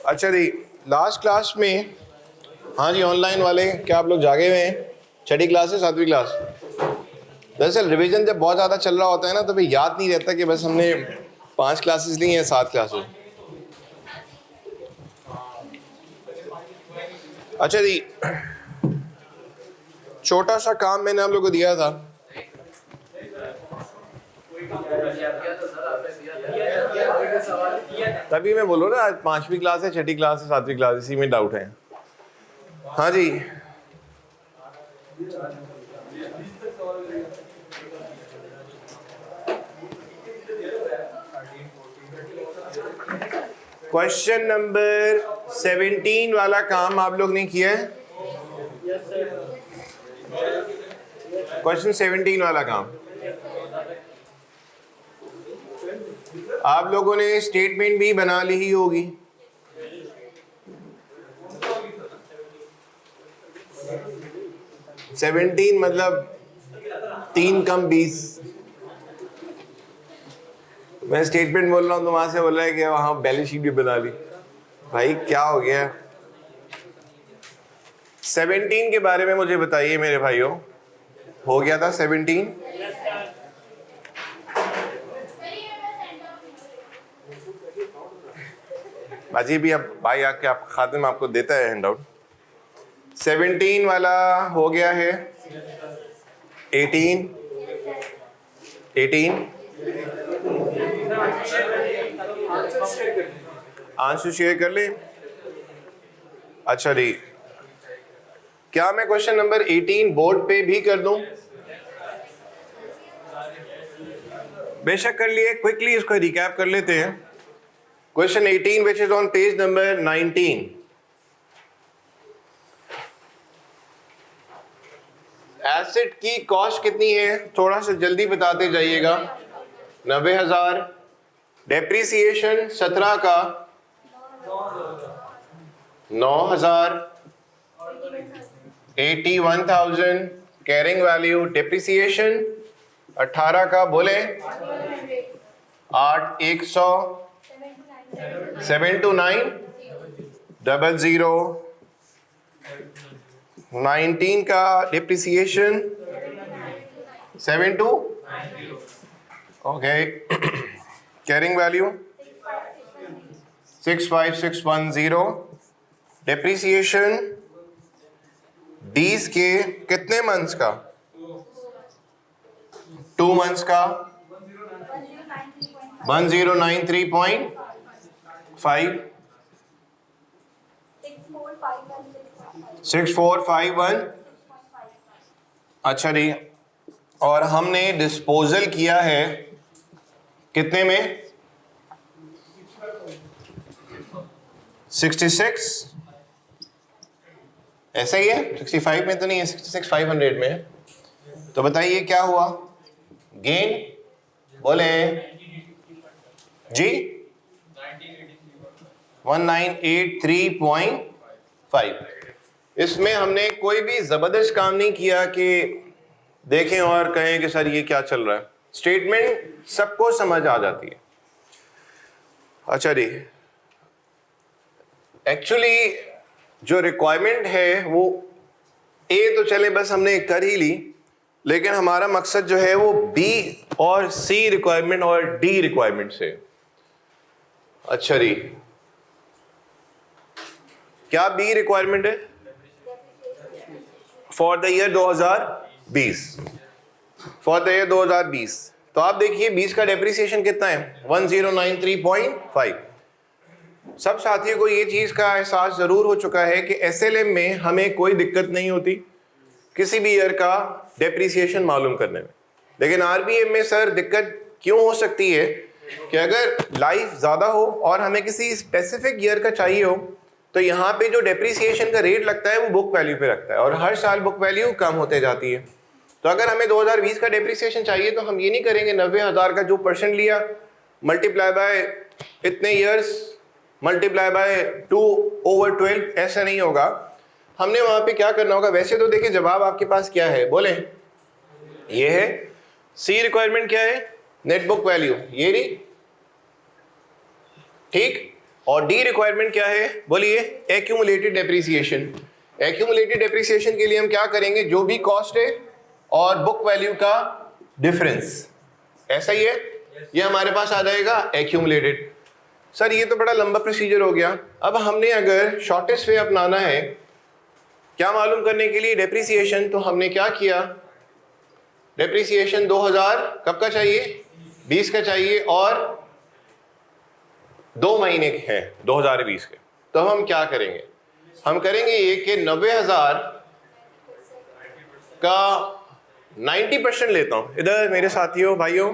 अच्छा जी, last class में, हाँ जी ऑनलाइन वाले क्या आप लोग जागे हुए हैं? छठी क्लास है, 7वीं क्लास? दरअसल रिवीजन जब बहुत ज़्यादा चल रहा होता है ना तो फिर याद नहीं रहता कि बस हमने 5 क्लासेस ली हैं, 7 क्लासेस। अच्छा जी, छोटा सा काम मैंने आप लोग को दिया था। तभी मैं बोलूँ ना, आज 5वीं क्लास है, छठी क्लास है, 7वीं क्लास, इसी में डाउट है। हाँ जी, क्वेश्चन नंबर 17 वाला काम आप लोग ने किया है? क्वेश्चन 17 वाला काम आप लोगों ने स्टेटमेंट भी बना ली ही होगी। सेवनटीन मतलब 3 कम 20। मैं स्टेटमेंट बोल रहा हूँ तो वहां से बोल रहा है कि वहां बैलेंस शीट भी बना ली। भाई क्या हो गया? 17 के बारे में मुझे बताइए मेरे भाइयों, हो गया था 17? बाजी भी अब भाई आके आप खादिम आपको देता है हैंड आउट। 17 वाला हो गया है। 18 आंसर शेयर कर ले। अच्छा जी, क्या मैं क्वेश्चन नंबर 18 बोर्ड पे भी कर दूं? बेशक कर लिए। क्विकली इसको रिकैप कर लेते हैं। Question 18 which is on page number 19। Asset की कॉस्ट कितनी है? थोड़ा सा जल्दी बताते जाइएगा। 90,000। डेप्रीसिएशन 17 का 9,000। 81,000 कैरिंग वैल्यू। डेप्रीसिएशन 18 का बोले 8 100 729 00। 19 का depreciation 72। Okay. Carrying value 65610। Depreciation 20 के कितने मंथ्स का? 2 मंथ्स का 1093.5। 6451। अच्छा जी, और हमने डिस्पोजल किया है कितने में? 66। ऐसा ही है? 65 में तो नहीं है, 66,500 में है। तो बताइए क्या हुआ? गेन बोले जी 1983.5। इसमें हमने कोई भी जबरदस्त काम नहीं किया कि देखें और कहें कि सर ये क्या चल रहा है। स्टेटमेंट सबको समझ आ जाती है। अच्छा जी, एक्चुअली जो रिक्वायरमेंट है वो ए तो चले बस हमने कर ही ली, लेकिन हमारा मकसद जो है वो बी और सी रिक्वायरमेंट और डी रिक्वायरमेंट से। अच्छा जी, क्या बी रिक्वायरमेंट है for the year 2020? For the year 2020 तो आप देखिए 20 का डेप्रिसिएशन कितना है? 1093.5। सब साथियों को ये चीज का एहसास जरूर हो चुका है कि एसएलएम में हमें कोई दिक्कत नहीं होती किसी भी ईयर का डेप्रिसिएशन मालूम करने में। लेकिन आरबीएम में सर दिक्कत क्यों हो सकती है कि अगर लाइफ ज्यादा हो और हमें किसी स्पेसिफिक ईयर का चाहिए हो तो यहाँ पे जो डेप्रिसिएशन का रेट लगता है वो बुक वैल्यू पे लगता है और हर साल बुक वैल्यू कम होते जाती है। तो अगर हमें 2020 का डेप्रिसिएशन चाहिए तो हम ये नहीं करेंगे 90,000 का जो परसेंट लिया मल्टीप्लाई बाय इतने ईयर्स मल्टीप्लाई बाय 2/12, ऐसा नहीं होगा। हमने वहां पे क्या करना होगा? वैसे तो देखिए जवाब आपके पास क्या है बोले, ये है। सी रिक्वायरमेंट क्या है? नेट बुक वैल्यू, ये रही, ठीक। और डी रिक्वायरमेंट क्या है बोलिए? Accumulated depreciation. एक्यूमुलेटेड डेप्रिसिएशन के लिए हम क्या करेंगे? जो भी कॉस्ट है और बुक वैल्यू का डिफरेंस, ऐसा ही है, ये हमारे पास आ जाएगा एक्यूमुलेटेड। सर ये तो बड़ा लंबा प्रोसीजर हो गया। अब हमने अगर शॉर्टेस्ट वे अपनाना है क्या मालूम करने के लिए डेप्रिसिएशन, तो हमने क्या किया, डेप्रिसिएशन 2000 कब का चाहिए? 20 का चाहिए और 2 महीने के हैं 2020 के। तो हम क्या करेंगे? हम करेंगे ये कि 90,000 का 90% लेता हूं। इधर मेरे साथियों भाइयों,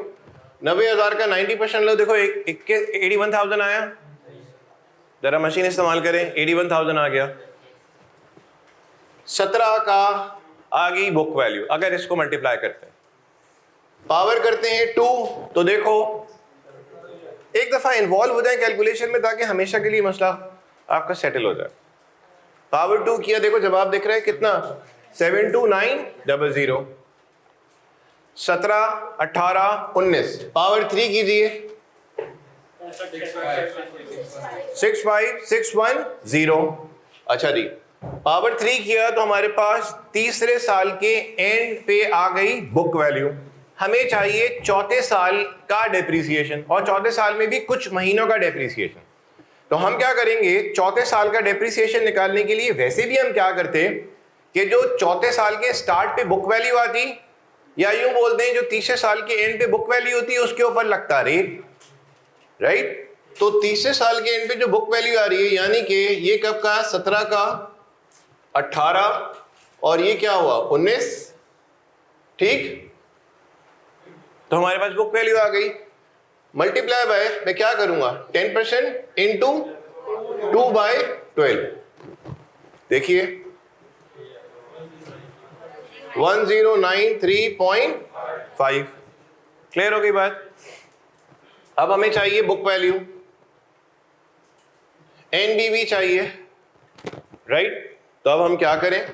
90,000 का 90% लो। देखो 81,000 आया, जरा मशीन इस्तेमाल करें, 81,000 आ गया। 17 का आ गई बुक वैल्यू। अगर इसको मल्टीप्लाई करते हैं, पावर करते हैं 2, तो देखो एक दफा इन्वॉल्व हो जाए कैलकुलेशन में ताकि हमेशा के लिए मसला आपका सेटल हो जाए। पावर 2 किया, देखो जवाब दिख रहा है कितना? 72900। 17, 18, 19। पावर 3 कीजिए, 65610। अच्छा जी, पावर 3 किया तो हमारे पास तीसरे साल के एंड पे आ गई बुक वैल्यू। हमें चाहिए चौथे साल का डेप्रिसिएशन, और चौथे साल में भी कुछ महीनों का डेप्रिसिएशन। तो हम क्या करेंगे? चौथे साल का डेप्रिसिएशन निकालने के लिए वैसे भी हम क्या करते कि जो चौथे साल के स्टार्ट पे बुक वैल्यू आती, या यूं बोलते हैं जो तीसरे साल के एंड पे बुक वैल्यू होती है, उसके ऊपर लगता रेट, राइट? तो तीसरे साल के एंड पे जो बुक वैल्यू आ रही है, यानी कि ये कब का? 17 का, 18 और ये क्या हुआ? 19, ठीक? तो हमारे पास बुक वैल्यू आ गई। मल्टीप्लाई बाय, मैं क्या करूंगा? 10% इंटू 2/12। देखिए 1093.5। क्लियर हो गई बात? अब हमें चाहिए बुक वैल्यू, एनबीवी चाहिए, राइट? तो अब हम क्या करें?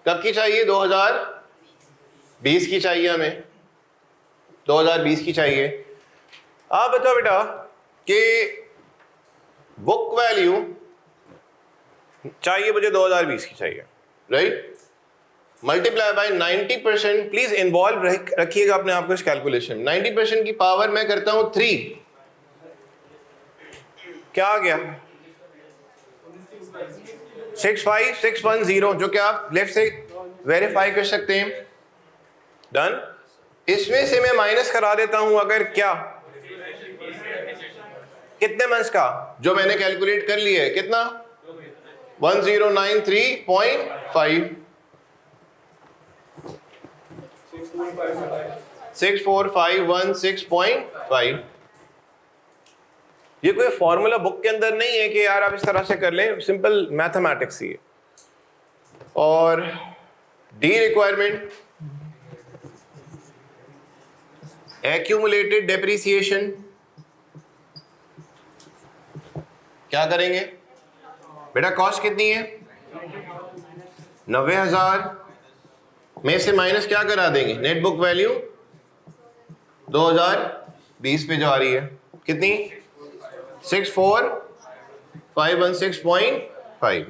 कब की चाहिए? 2020 की चाहिए हमें, 2020 की चाहिए। आप बताओ बेटा कि बुक वैल्यू चाहिए मुझे 2020 की चाहिए, right? Multiply by 90%। Please involve रखिएगा अपने आप को इस कैलकुलेशन। 90% की पावर मैं करता हूं 3, क्या आ गया? 65610, जो कि आप लेफ्ट से वेरीफाई कर सकते हैं। डन। इसमें से मैं माइनस करा देता हूं अगर क्या, कितने मंथ्स का जो मैंने कैलकुलेट कर लिया है, कितना? 1093.5, 64516.5। ये कोई फॉर्मूला बुक के अंदर नहीं है कि यार आप इस तरह से कर लें, सिंपल मैथमेटिक्स ही है। और डी रिक्वायरमेंट एक्यूमुलेटेड डेप्रिसिएशन, क्या करेंगे बेटा? कॉस्ट कितनी है? 90,000 में से माइनस क्या करा देंगे? नेट बुक वैल्यू 2020 पे जो आ रही है, कितनी? 64516.5,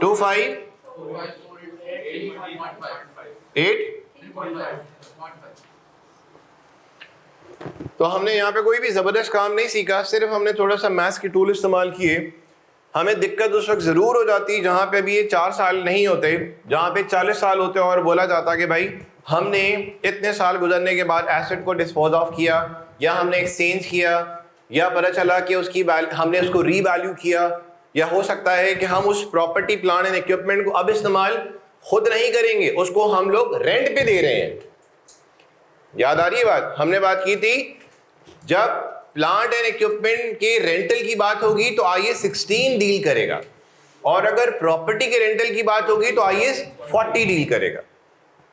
258। तो हमने यहाँ पे कोई भी ज़बरदस्त काम नहीं सीखा, सिर्फ हमने थोड़ा सा मैथ्स के टूल इस्तेमाल किए। हमें दिक्कत उस वक्त ज़रूर हो जाती जहाँ पे अभी ये 4 साल नहीं होते, जहाँ पे 40 साल होते और बोला जाता कि भाई हमने इतने साल गुजरने के बाद एसेट को डिस्पोज ऑफ किया, या हमने एक्सचेंज किया, या पता चला कि उसकी हमने उसको रीवैल्यू किया, या हो सकता है कि हम उस प्रॉपर्टी प्लांट एंड इक्विपमेंट को अब इस्तेमाल खुद नहीं करेंगे, उसको हम लोग रेंट पे दे रहे हैं। याद आ रही है बात? हमने बात की थी जब प्लांट एंड इक्विपमेंट के रेंटल की बात होगी तो IAS 16 डील करेगा, और अगर प्रॉपर्टी के रेंटल की बात होगी तो IAS 40 डील करेगा,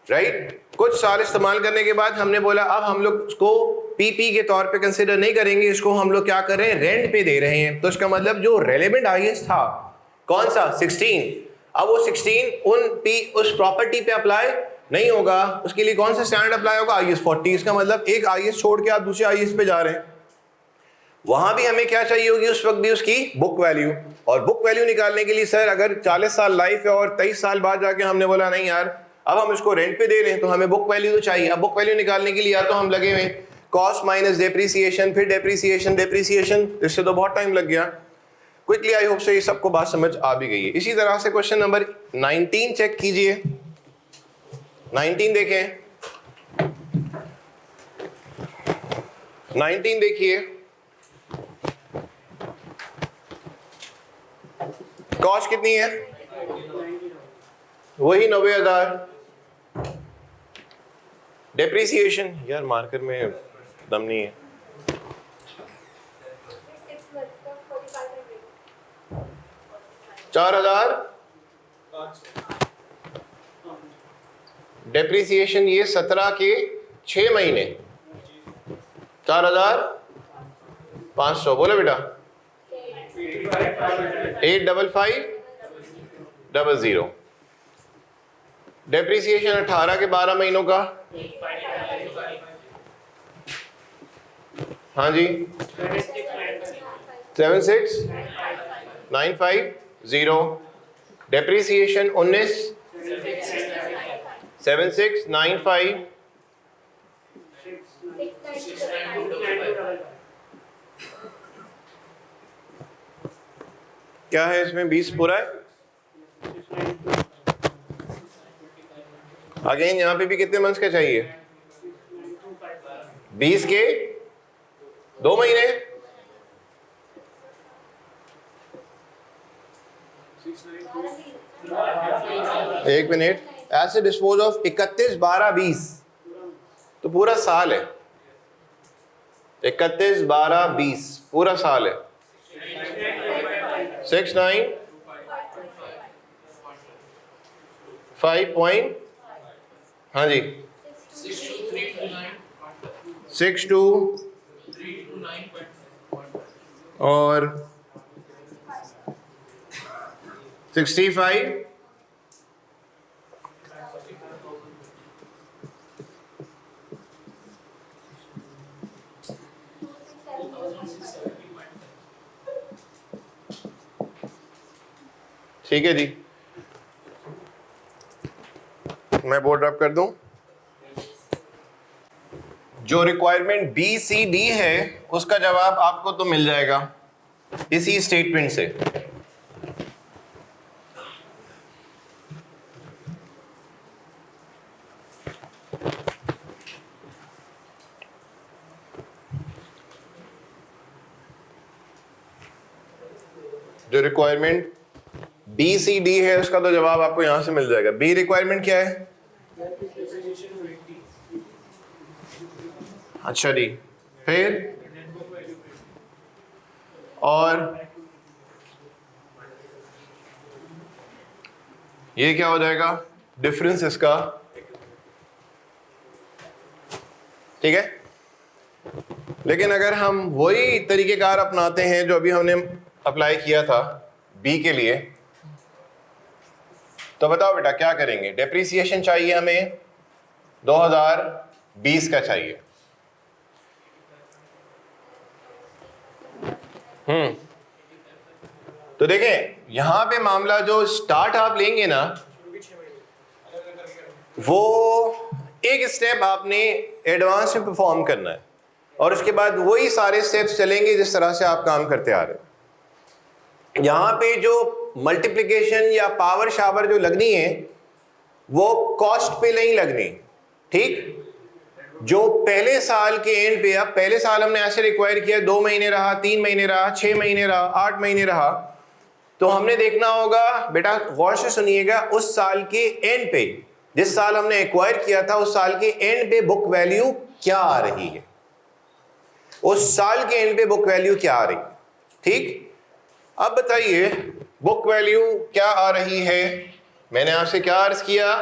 राइट? कुछ साल इस्तेमाल करने के बाद हमने बोला अब हम लोग उसको पीपी के तौर पे कंसिडर नहीं करेंगे, इसको हम लोग क्या कर रहे हैं? रेंट पे दे रहे हैं। तो इसका मतलब जो रेलेवेंट IAS था कौन सा? 16। अब वो 16 उस प्रॉपर्टी पे अप्लाई नहीं होगा, उसके लिए कौन सा स्टैंडर्ड अप्लाई होगा? IAS 40। इसका मतलब एक IAS छोड़ के आप दूसरे IAS पे जा रहे हैं। वहां भी हमें क्या चाहिए होगी उस वक्त भी, उसकी बुक वैल्यू। और बुक वैल्यू निकालने के लिए सर अगर 40 साल लाइफ है और 23 साल बाद जाके हमने बोला नहीं यार अब हम इसको रेंट पे दे रहे हैं तो हमें बुक वैल्यू तो चाहिए। अब बुक वैल्यू निकालने के लिए या तो हम लगे हुए कॉस्ट माइनस डेप्रीसिएशन, फिर डेप्रीसिएशन, इससे तो बहुत टाइम लग गया। क्विकली आई होप से ये सबको बात समझ आ भी गई है। इसी तरह से क्वेश्चन नंबर 19 चेक कीजिए। 19 देखें, 19 देखिए, कॉस्ट कितनी है? वही 90,000। डेप्रीसिएशन, यार मार्कर में दम नहीं है, 4,000। डेप्रीसिएशन ये 17 के 6 महीने, 4,500। बोलो बेटा, 85500। डेप्रीसिएशन 18 के 12 महीनों का, हाँ जी, 76950। डेप्रीसिएशन 19, 7695। क्या है इसमें? 20 पूरा है। अगेन यहाँ पे भी कितने मंथ्स का चाहिए? 20 के 2 महीने। एक मिनट, ऐसे डिस्पोज ऑफ 31 12 20 तो पूरा साल है। 31 12 20 पूरा साल है। 69 हाँ जी, 62 और 65। ठीक है जी, मैं बोर्ड ड्रॉप कर दूं। जो रिक्वायरमेंट BCD है उसका जवाब आपको तो मिल जाएगा इसी स्टेटमेंट से। जो रिक्वायरमेंट BCD है उसका तो जवाब आपको यहां से मिल जाएगा। बी रिक्वायरमेंट क्या है? अच्छा जी, फिर और ये क्या हो जाएगा? डिफरेंस इसका, ठीक है। लेकिन अगर हम वही तरीकेकार अपनाते हैं जो अभी हमने अप्लाई किया था बी के लिए, तो बताओ बेटा क्या करेंगे? डेप्रीसिएशन चाहिए हमें 2020 का चाहिए। तो देखें यहां पे मामला जो स्टार्ट आप लेंगे ना, वो एक स्टेप आपने एडवांस में परफॉर्म करना है और उसके बाद वही सारे स्टेप्स चलेंगे जिस तरह से आप काम करते आ रहे हैं। यहां पे जो मल्टीप्लिकेशन या पावर शावर जो लगनी है वो कॉस्ट पे नहीं लगनी, ठीक। जो पहले साल के एंड पे, अब पहले साल हमने ऐसे रिक्वायर किया 2 महीने रहा, 3 महीने रहा, 6 महीने रहा, 8 महीने रहा, तो हमने देखना होगा बेटा, गौर से सुनिएगा, उस साल के एंड पे, जिस साल हमने एक्वायर किया था उस साल के एंड पे बुक वैल्यू क्या आ रही है, उस साल के एंड पे बुक वैल्यू क्या आ रही है, ठीक। अब बताइए बुक वैल्यू क्या आ रही है? मैंने आपसे क्या अर्ज किया,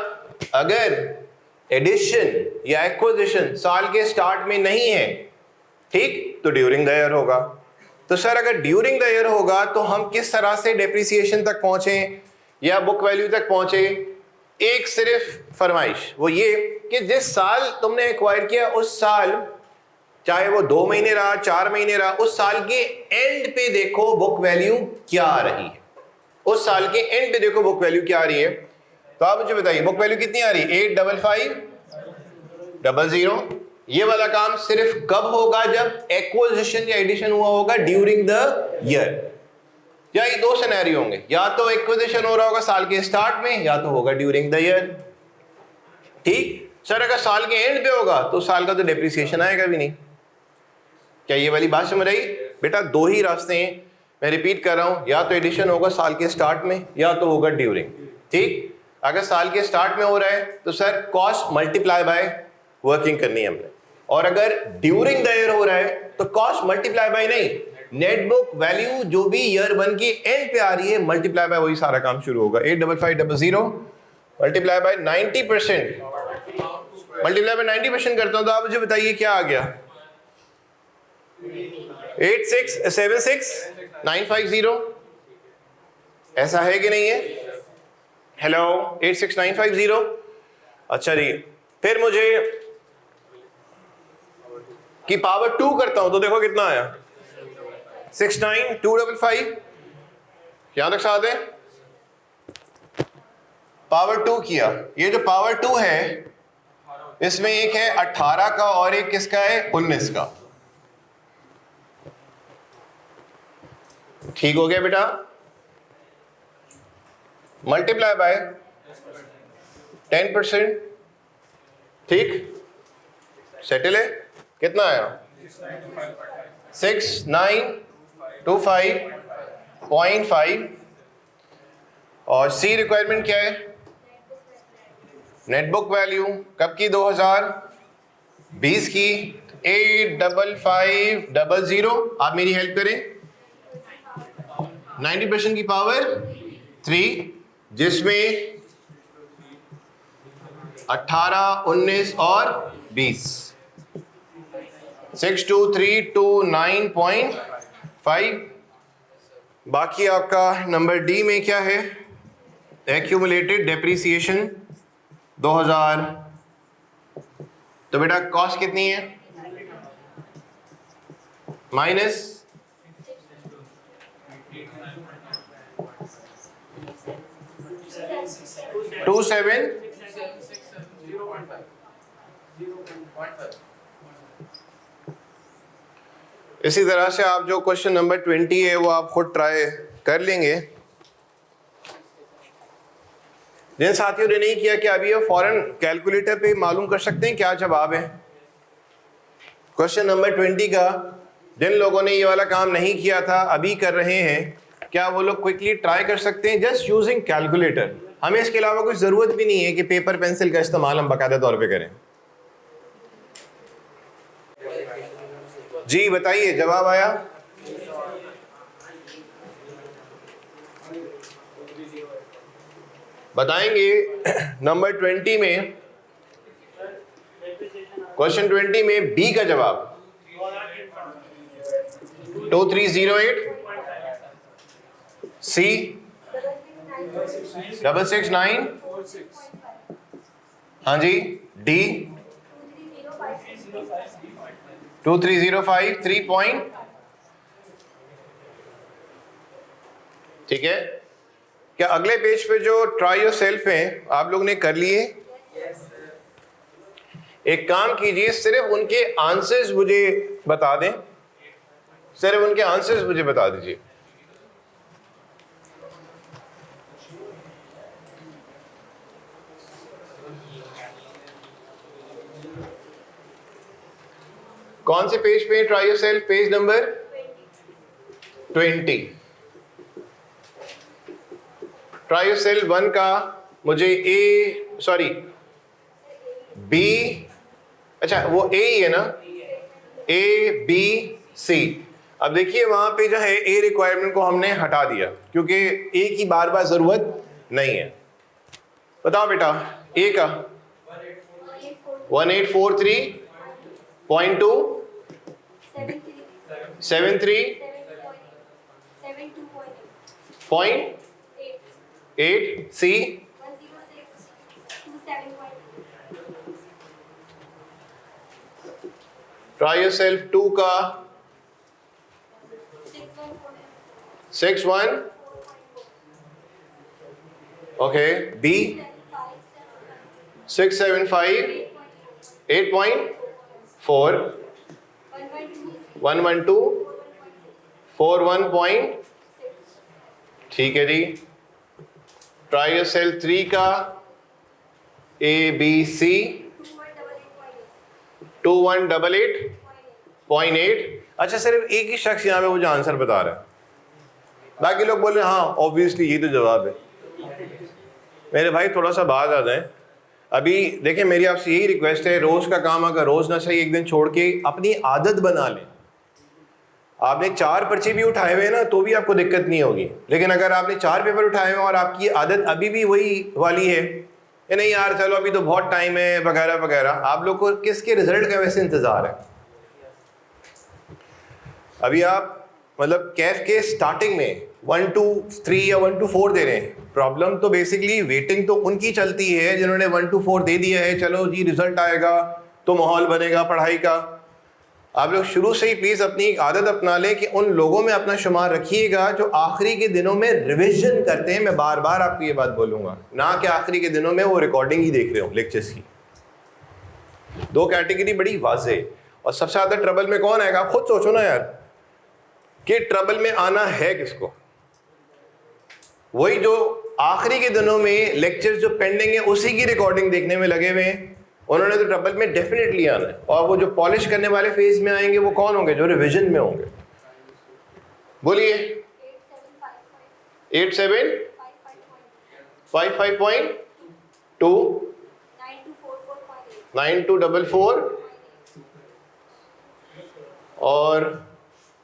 अगर एडिशन या एक्विजिशन साल के स्टार्ट में नहीं है, ठीक, तो ड्यूरिंग द ईयर होगा। तो सर अगर ड्यूरिंग द ईयर होगा तो हम किस तरह से डेप्रिसिएशन तक पहुंचे या बुक वैल्यू तक पहुंचे? एक सिर्फ फरमाइश, वो ये कि जिस साल तुमने एक्वायर किया उस साल चाहे वो 2 महीने रहा, 4 महीने रहा, उस साल के एंड पे देखो बुक वैल्यू क्या आ रही है, उस साल के एंड पे देखो बुक वैल्यू क्या आ रही है। तो आप मुझे बताइए बुक वैल्यू कितनी आ रही है? 85500। ये वाला काम सिर्फ कब होगा? जब एक्विजिशन या एडिशन हुआ होगा ड्यूरिंग द ईयर। या ये दो सिनेरियो होंगे, या तो एक्विजिशन हो रहा होगा साल के स्टार्ट में, या तो होगा ड्यूरिंग द ईयर। ठीक सर, अगर साल के एंड पे होगा तो साल का तो डेप्रिसिएशन आएगा भी नहीं। क्या ये वाली बात समझ आई? बेटा दो ही रास्ते हैं, मैं रिपीट कर रहा हूं, या तो एडिशन होगा साल के स्टार्ट में, या तो होगा ड्यूरिंग। ठीक, अगर साल के स्टार्ट में हो रहा है तो sir cost multiply by working करनी है हमने, और अगर ड्यूरिंग द ईयर हो रहा है तो कॉस्ट मल्टीप्लाई बाय नहीं, नेट बुक वैल्यू जो भी ईयर 1 की एंड पे आ रही है मल्टीप्लाई बाय वही सारा काम शुरू होगा। 85500 मल्टीप्लाई बाय 90%, मल्टीप्लाई बाय 90% करता हूं तो आप मुझे बताइए क्या आ गया? 8676950। ऐसा है कि नहीं है? हेलो, 86950। अच्छा जी, फिर मुझे की पावर 2 करता हूं तो देखो कितना आया? 69255। यहां तक साथ है? पावर 2 किया, ये जो पावर 2 है इसमें एक है 18 का और एक किसका है? 19 का। ठीक हो गया बेटा? Multiply by 10%। ठीक, सेटल है? कितना आया? 6925.5। और सी रिक्वायरमेंट क्या है? नेट बुक वैल्यू कब की? 2020 की। 85500। आप मेरी हेल्प करें। 90% की पावर 3, जिसमें 18, 19 और 20। 62329.5। बाकी आपका नंबर डी में क्या है? Accumulated depreciation 2000। तो बेटा कॉस्ट कितनी है? माइनस 27। इसी तरह से आप जो क्वेश्चन नंबर 20 है वो आप खुद ट्राई कर लेंगे। जिन साथियों ने नहीं किया, क्या अभी ये फौरन कैलकुलेटर पे मालूम कर सकते हैं क्या जवाब है क्वेश्चन नंबर 20 का? जिन लोगों ने ये वाला काम नहीं किया था, अभी कर रहे हैं, क्या वो लोग क्विकली ट्राई कर सकते हैं जस्ट यूजिंग कैलकुलेटर? हमें इसके अलावा कोई ज़रूरत भी नहीं है कि पेपर पेंसिल का इस्तेमाल हम बाकायदा तौर पे करें। जी बताइए, जवाब आया? बताएंगे नंबर 20 में, क्वेश्चन 20 में बी का जवाब 2308, सी 669, हाँ जी, डी 2305 3 पॉइंट। ठीक है, क्या अगले पेज पे जो ट्राई योर सेल्फ हैं आप लोग ने कर लिए? एक काम कीजिए, सिर्फ उनके आंसर्स मुझे बता दें, सिर्फ उनके आंसर्स मुझे बता दीजिए। कौन से पेज पे? Try your self page number 20। Try your self 1 का मुझे बी, अच्छा वो ए ही है ना, ए बी सी। अब देखिए वहां पे जो है ए रिक्वायरमेंट को हमने हटा दिया क्योंकि ए की बार बार जरूरत नहीं है। बताओ बेटा, ए का 1843.2 73.8 सी 106.27. ट्राई योरसेल्फ 2 का 6-1, ओके। बी 6-7-5, 8.4, 112, 41. ठीक है जी। ट्राई योरसेल्फ 3 का A B C 2188.8। अच्छा, सिर्फ एक ही शख्स यहाँ पे मुझे आंसर बता रहा है, बाकी लोग बोल रहे हैं हाँ ऑब्वियसली ये तो जवाब है। मेरे भाई थोड़ा सा बात आ जाए। अभी देखें, मेरी आपसे यही रिक्वेस्ट है, रोज़ का काम अगर रोज़ ना सही एक दिन छोड़ के अपनी आदत बना लें। आपने 4 पर्चे भी उठाए हुए हैं ना तो भी आपको दिक्कत नहीं होगी, लेकिन अगर आपने 4 पेपर उठाए हुए हैं और आपकी आदत अभी भी वही वाली है कि नहीं यार चलो अभी तो बहुत टाइम है वगैरह वगैरह, आप लोग को किसके रिजल्ट का वैसे इंतज़ार है? अभी आप मतलब कैफ के स्टार्टिंग में 1 to 3 या 1 to 4 दे रहे हैं। प्रॉब्लम तो बेसिकली वेटिंग तो उनकी चलती है जिन्होंने 1 to 4 दे दिया है, चलो जी रिजल्ट आएगा तो माहौल बनेगा पढ़ाई का। आप लोग शुरू से ही प्लीज़ अपनी आदत अपना लें कि उन लोगों में अपना शुमार रखिएगा जो आखिरी के दिनों में रिवीजन करते हैं। मैं बार बार आपको ये बात बोलूँगा, ना कि आखिरी के दिनों में वो रिकॉर्डिंग ही देख रहे हो लेक्चर्स की। 2 कैटेगरी बड़ी वाज़ेह। और सबसे ज़्यादा ट्रबल में कौन आएगा? आप खुद सोचो ना यार कि ट्रबल में आना है किसको? वही जो आखिरी के दिनों में लेक्चर्स जो पेंडिंग है उसी की रिकॉर्डिंग देखने में लगे हुए हैं, उन्होंने तो ट्रबल में डेफिनेटली आना है। और वो जो पॉलिश करने वाले फेज में आएंगे वो कौन होंगे? जो रिवीजन में होंगे। बोलिए 8755.2 9244 और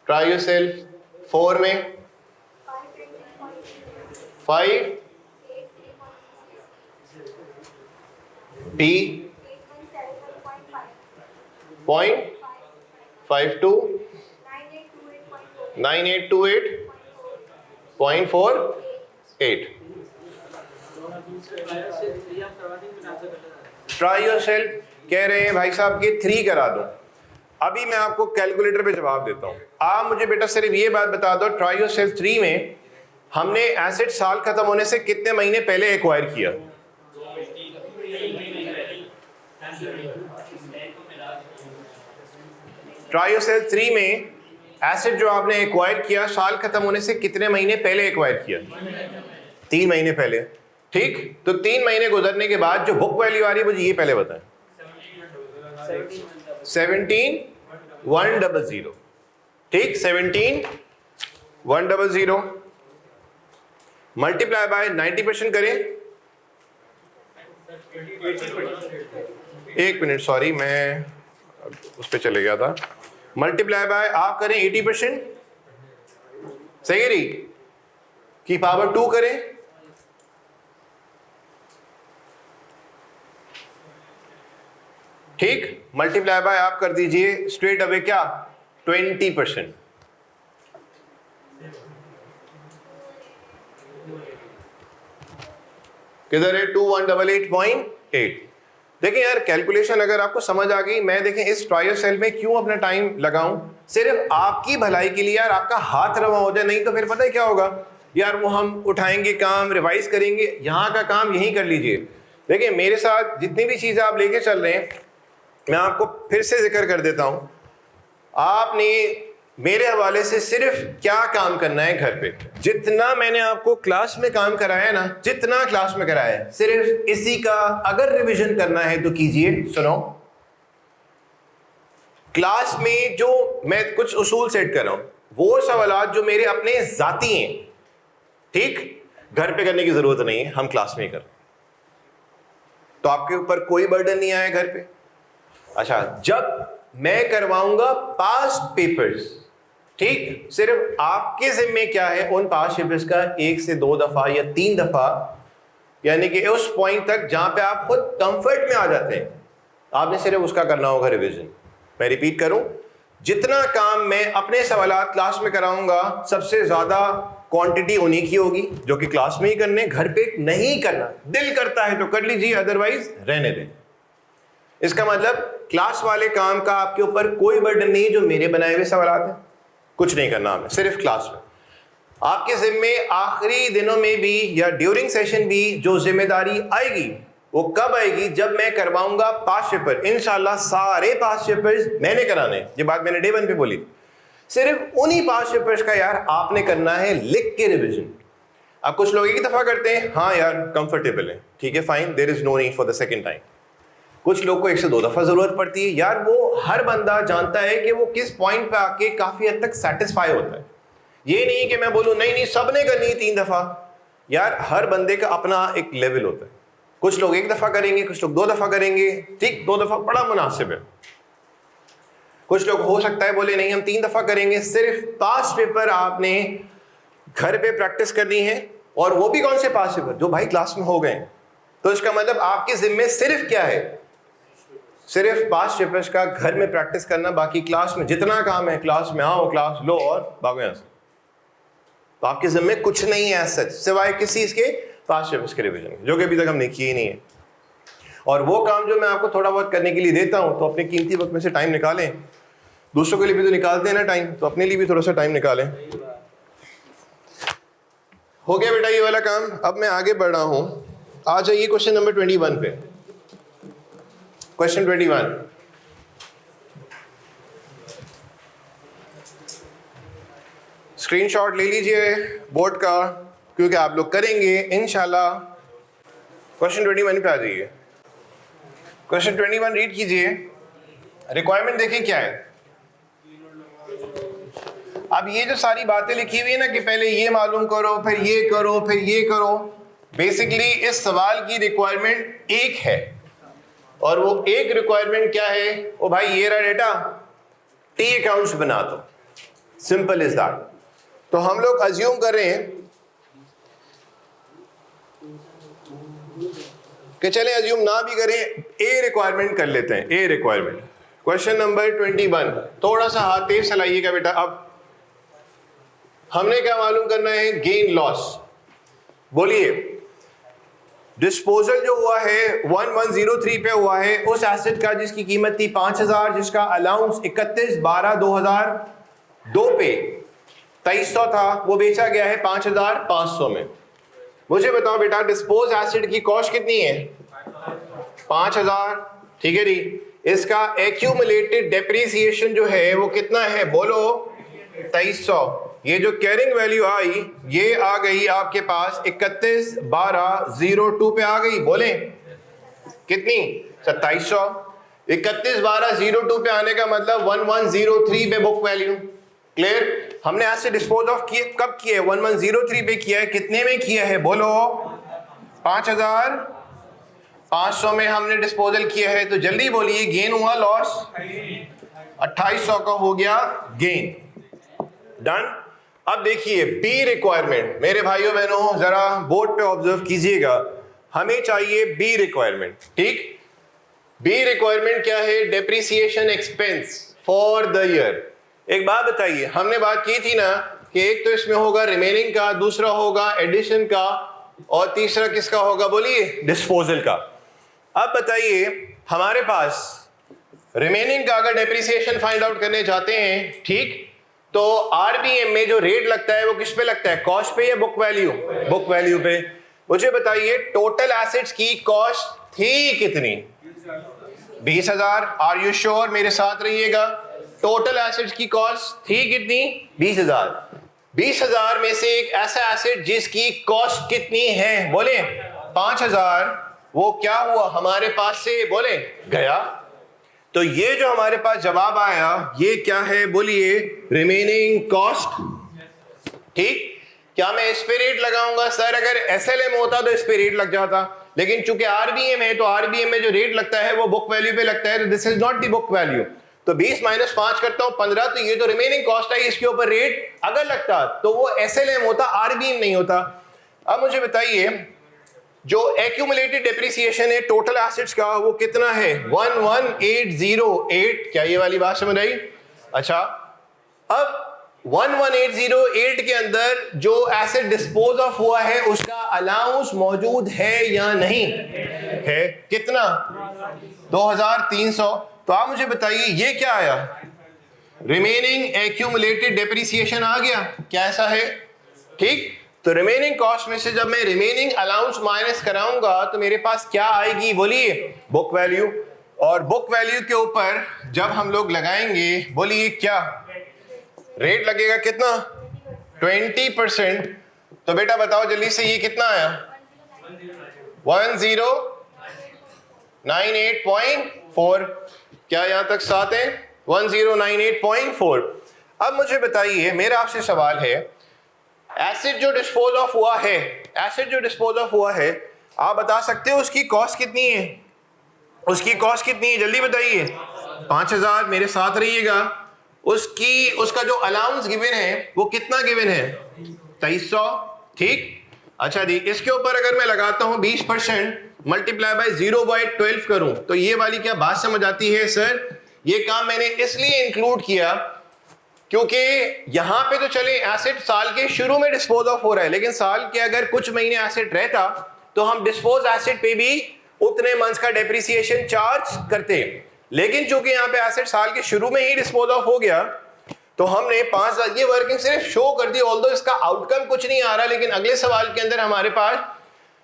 ट्राई योरसेल्फ 4 में 5 D 0.52 9828.48। ट्राई योरसेल्फ कह रहे हैं भाई साहब कि 3 करा दूं। अभी मैं आपको कैलकुलेटर पे जवाब देता हूं। आप मुझे बेटा सिर्फ ये बात बता दो, ट्राई योरसेल्फ 3 में हमने एसेट साल खत्म होने से कितने महीने पहले एक्वायर किया? ट्राई योरसेल्फ 3 में एसेट जो आपने एक्वायर किया साल खत्म होने से कितने महीने पहले एक्वायर किया? 3 महीने पहले। ठीक, तो 3 महीने गुजरने के बाद जो बुक वैल्यू आ रही है मुझे ये पहले बताएं। 17,100। ठीक, 17,100 मल्टीप्लाई बाय 90% करें। 1 मिनट, सॉरी मैं उस पर चले गया था। मल्टीप्लाई बाय आप करें 80%, सही है रही की पावर 2 करें। ठीक, मल्टीप्लाई बाय आप कर दीजिए स्ट्रेट अवे क्या 20%। किधर है? 2188.8। देखें यार कैलकुलेशन अगर आपको समझ आ गई, मैं देखें इस ट्राई योरसेल्फ में क्यों अपना टाइम लगाऊं? सिर्फ आपकी भलाई के लिए यार, आपका हाथ रवा हो जाए, नहीं तो फिर पता है क्या होगा यार, वो हम उठाएंगे काम, रिवाइज करेंगे, यहाँ का काम यहीं कर लीजिए। देखिए मेरे साथ जितनी भी चीज़ें आप लेके चल रहे हैं, मैं आपको फिर से जिक्र कर देता हूँ। आपने मेरे हवाले से सिर्फ क्या काम करना है घर पे, जितना मैंने आपको क्लास में काम कराया है ना, जितना क्लास में कराया है, सिर्फ इसी का अगर रिवीजन करना है तो कीजिए। सुनो, क्लास में जो मैं कुछ उसूल सेट कर रहा हूं, वो सवालात जो मेरे अपने जाती हैं, ठीक, घर पे करने की जरूरत नहीं है, हम क्लास में ही कर रहे हैं, तो आपके ऊपर कोई बर्डन नहीं आया घर पे। अच्छा, जब मैं करवाऊंगा पास्ट पेपर्स, ठीक, सिर्फ आपके जिम्मे क्या है उन पास्ट पेपर्स का 1 से 2 दफा या 3 दफा, यानी कि उस पॉइंट तक जहां पे आप खुद कंफर्ट में आ जाते हैं, आपने सिर्फ उसका करना होगा रिवीजन। मैं रिपीट करूं, जितना काम मैं अपने सवालात क्लास में कराऊंगा, सबसे ज्यादा क्वांटिटी उन्हीं की होगी जो कि क्लास में ही करने, घर पे नहीं करना। दिल करता है तो कर लीजिए, अदरवाइज रहने दें। इसका मतलब क्लास वाले काम का आपके ऊपर कोई बर्डन नहीं जो मेरे बनाए हुए सवाल हैं, कुछ नहीं करना हमें, सिर्फ क्लास में आपके जिम्मे आखिरी दिनों में भी या ड्यूरिंग सेशन भी जो जिम्मेदारी आएगी वो कब आएगी, जब मैं करवाऊंगा पास पेपर। इंशाल्लाह सारे पास पेपर्स मैंने कराने, ये बात मैंने डे 1 पे बोली। सिर्फ उन्हीं पास पेपर्स का यार आपने करना है लिख के रिविजन। अब कुछ लोग एक दफा करते हैं, हाँ यार कंफर्टेबल है, ठीक है fine, there is no need for the second time. कुछ लोग को 1 से 2 दफा जरूरत पड़ती है। यार वो हर बंदा जानता है कि वो किस पॉइंट पे आके काफी हद तक सेटिस्फाई होता है। ये नहीं कि मैं बोलूं नहीं सबने करनी है 3 दफा। यार हर बंदे का अपना एक लेवल होता है। कुछ लोग 1 दफा करेंगे, कुछ लोग 2 दफा करेंगे, ठीक 2 दफा बड़ा मुनासिब है। कुछ लोग हो सकता है बोले नहीं हम 3 दफा करेंगे। सिर्फ पास पेपर आपने घर पे प्रैक्टिस करनी है, और वो भी कौन से पास पेपर, जो भाई क्लास में हो गए। तो इसका मतलब आपके जिम्मे सिर्फ क्या है, सिर्फ पास पेपर्स का घर में प्रैक्टिस करना। बाकी क्लास में जितना काम है, क्लास में आओ, क्लास लो और भागो यहाँ से। तो आपके जिम्मे कुछ नहीं है सच, सिवाय किसी इसके पास पेपर्स के रिविजन, जो कि अभी तक हमने किए नहीं है। और वो काम जो मैं आपको थोड़ा बहुत करने के लिए देता हूँ, तो अपने कीमती वक्त में से टाइम निकालें। दूसरों के लिए भी तो निकालते हैं ना टाइम, तो अपने लिए भी थोड़ा सा टाइम निकालें। हो गया बेटा ये वाला काम। अब मैं आगे बढ़ रहा हूँ, आ जाइए क्वेश्चन नंबर 21 पे। क्वेश्चन 21, स्क्रीनशॉट ले लीजिए बोर्ड का, क्योंकि आप लोग करेंगे इंशाल्लाह। क्वेश्चन 21 पे आ जाइए। क्वेश्चन 21 रीड कीजिए। रिक्वायरमेंट देखें क्या है। अब ये जो सारी बातें लिखी हुई है ना कि पहले ये मालूम करो, फिर ये करो, फिर ये करो, बेसिकली इस सवाल की रिक्वायरमेंट एक है। और वो एक रिक्वायरमेंट क्या है, ओ भाई ये रहा डेटा, टी अकाउंट्स बना दो, सिंपल इज दैट। तो हम लोग अज्यूम कर रहे हैं कि चले अज्यूम ना भी करें, ए रिक्वायरमेंट कर लेते हैं। ए रिक्वायरमेंट क्वेश्चन नंबर 21, थोड़ा सा हाथ तेज चलाइएगा बेटा। अब हमने क्या मालूम करना है, गेन लॉस। बोलिए डिस्पोजल जो हुआ है 1103 पे हुआ है उस एसेट का जिसकी कीमत थी 5000, जिसका अलाउंस 31/12/2002 पे 2300 था, वो बेचा गया है 5500 में। मुझे बताओ बेटा डिस्पोज एसेट की कॉस्ट कितनी है, 5000, ठीक है जी। इसका एक्यूमुलेटेड डेप्रिसिएशन जो है वो कितना है, बोलो 2300। ये जो कैरिंग वैल्यू आई ये आ गई आपके पास 31/12/02 पे आ गई। बोले कितनी, 2700। 31/12/02 पे आने का मतलब 1103 पे बुक वैल्यू। क्लियर। हमने ऐसे डिस्पोज ऑफ किए कब किए, 1103 पे किया है। कितने में किया है, बोलो 5500 में हमने डिस्पोजल किया है। तो जल्दी बोलिए गेन हुआ लॉस, 2800 का हो गया गेन। डन। अब देखिए बी रिक्वायरमेंट, मेरे भाइयों बहनों जरा बोर्ड पे ऑब्जर्व कीजिएगा। हमें चाहिए बी रिक्वायरमेंट, ठीक। बी रिक्वायरमेंट क्या है, depreciation expense for the year. एक बात बताइए, हमने बात की थी ना कि एक तो इसमें होगा रिमेनिंग का, दूसरा होगा एडिशन का, और तीसरा किसका होगा, बोलिए डिस्पोजल का। अब बताइए हमारे पास रिमेनिंग का अगर डेप्रिसिएशन फाइंड आउट करने जाते हैं, ठीक, तो आरबीएम में जो रेट लगता है वो किस पे लगता है, कॉस्ट पे या बुक वैल्यू, बुक वैल्यू पे। मुझे बताइए टोटल एसेट्स की कॉस्ट थी कितनी, 20000। आर यू श्योर, मेरे साथ रहिएगा। टोटल एसेट्स की कॉस्ट थी कितनी, 20000। 20000 में से एक ऐसा एसेट जिसकी कॉस्ट कितनी है, बोले 5000, वो क्या हुआ हमारे पास से, बोले गया। तो ये जो हमारे पास जवाब आया ये क्या है, बोलिए रिमेनिंग कॉस्ट, ठीक। क्या मैं इस पे रेट लगाऊंगा, सर अगर एसएलएम होता तो इस पे रेट लग जाता, लेकिन चूंकि आरबीएम है तो आरबीएम में जो रेट लगता है वो बुक वैल्यू पे लगता है। तो this is not the book value. तो 20 - 5 करता हूं 15, तो ये तो रिमेनिंग कॉस्ट है, इसके ऊपर रेट अगर लगता तो वो एसएलएम होता, आरबीएम नहीं होता। अब मुझे बताइए जो एक्यूमुलेटेड डेप्रिसिएशन है टोटल एसेट्स का वो कितना है, 11808। क्या ये वाली बात समझ आई? अच्छा अब 11808 के अंदर जो एसेट डिस्पोज ऑफ हुआ है उसका अलाउंस मौजूद है या नहीं है? कितना? 2300। तो आप मुझे बताइए ये क्या आया? रिमेनिंग एक्यूमुलेटेड डेप्रिसिएशन आ गया। क्या ऐसा है? ठीक। तो रिमेनिंग कॉस्ट में से जब मैं रिमेनिंग अलाउंस माइनस कराऊंगा तो मेरे पास क्या आएगी? बोलिए। Book value. और बुक वैल्यू के ऊपर जब हम लोग लगाएंगे, बोलिए क्या रेट लगेगा? कितना? 20%। तो बेटा बताओ जल्दी से, ये कितना आया? 1098.4। क्या यहां तक साथ है? 1098.4। अब मुझे बताइए, मेरा आपसे सवाल है, एसेट जो डिस्पोज ऑफ हुआ है, एसेट जो डिस्पोज ऑफ हुआ है, आप बता सकते हो उसकी कॉस्ट कितनी है? उसकी कॉस्ट कितनी है? जल्दी बताइए। 5000। मेरे साथ रहिएगा। उसका जो अलाउंस गिवन है वो कितना गिवन है? 2300। ठीक। अच्छा जी, इसके ऊपर अगर मैं लगाता हूं 20% मल्टीप्लाई बाय 0/12 करूं तो ये वाली क्या बात समझ आती है? सर ये काम मैंने इसलिए इंक्लूड किया क्योंकि यहां पे तो चले एसेट साल के शुरू में डिस्पोज ऑफ हो रहा है, लेकिन साल के अगर कुछ महीने एसेट रहता तो हम डिस्पोज एसेट पे भी उतने मंथ्स का डेप्रिसिएशन चार्ज करते। लेकिन चूंकि यहाँ पे एसेट साल के शुरू में ही डिस्पोज ऑफ हो गया तो हमने 5000 ये वर्किंग सिर्फ शो कर दी, ऑल्दो इसका आउटकम कुछ नहीं आ रहा, लेकिन अगले सवाल के अंदर हमारे पास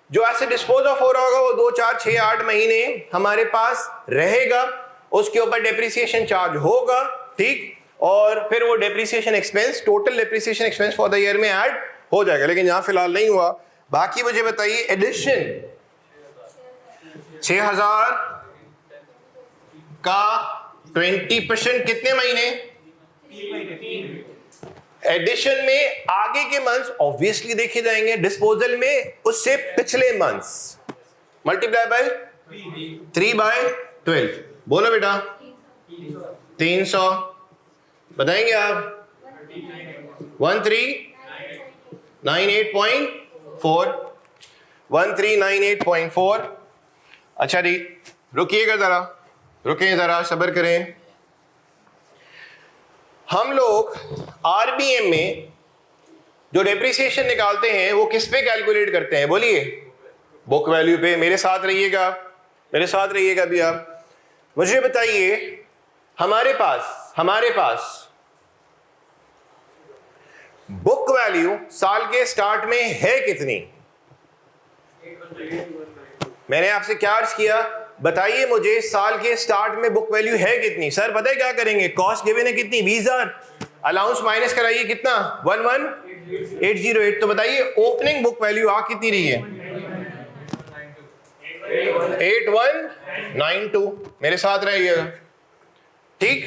जो एसेट डिस्पोज ऑफ हो रहा होगा वो 2, 4, 6, 8 महीने हमारे पास रहेगा, उसके ऊपर डेप्रिसिएशन चार्ज होगा। ठीक। और फिर वो depreciation expense, total depreciation expense for the year में ऐड हो जाएगा, लेकिन यहां फिलहाल नहीं हुआ। बाकी मुझे बताइए, एडिशन 6000 का 20% कितने महीने? एडिशन में आगे के मंथ्स ऑब्वियसली देखे जाएंगे, डिस्पोजल में उससे पिछले मंथ्स, मल्टीप्लाई बाय 3/12। बोलो बेटा। 300 बताएंगे आप? 1398.4। 1398.4। अच्छा जी, रुकिएगा जरा, रुकिए जरा, सब्र करें। हम लोग आरबीएम में जो डेप्रिसिएशन निकालते हैं वो किस पे कैलकुलेट करते हैं? बोलिए। बुक वैल्यू पे। मेरे साथ रहिएगा, मेरे साथ रहिएगा भी आप। मुझे बताइए, हमारे पास बुक वैल्यू साल के स्टार्ट में है कितनी? मैंने आपसे क्या अर्ज किया? बताइए मुझे, साल के स्टार्ट में बुक वैल्यू है कितनी? सर पता है क्या करेंगे? कॉस्ट गिवन है कितनी? 20000। अलाउंस माइनस कराइए कितना? 11808। तो बताइए ओपनिंग बुक वैल्यू आ कितनी रही है? 8192। मेरे साथ रहिएगा। ठीक।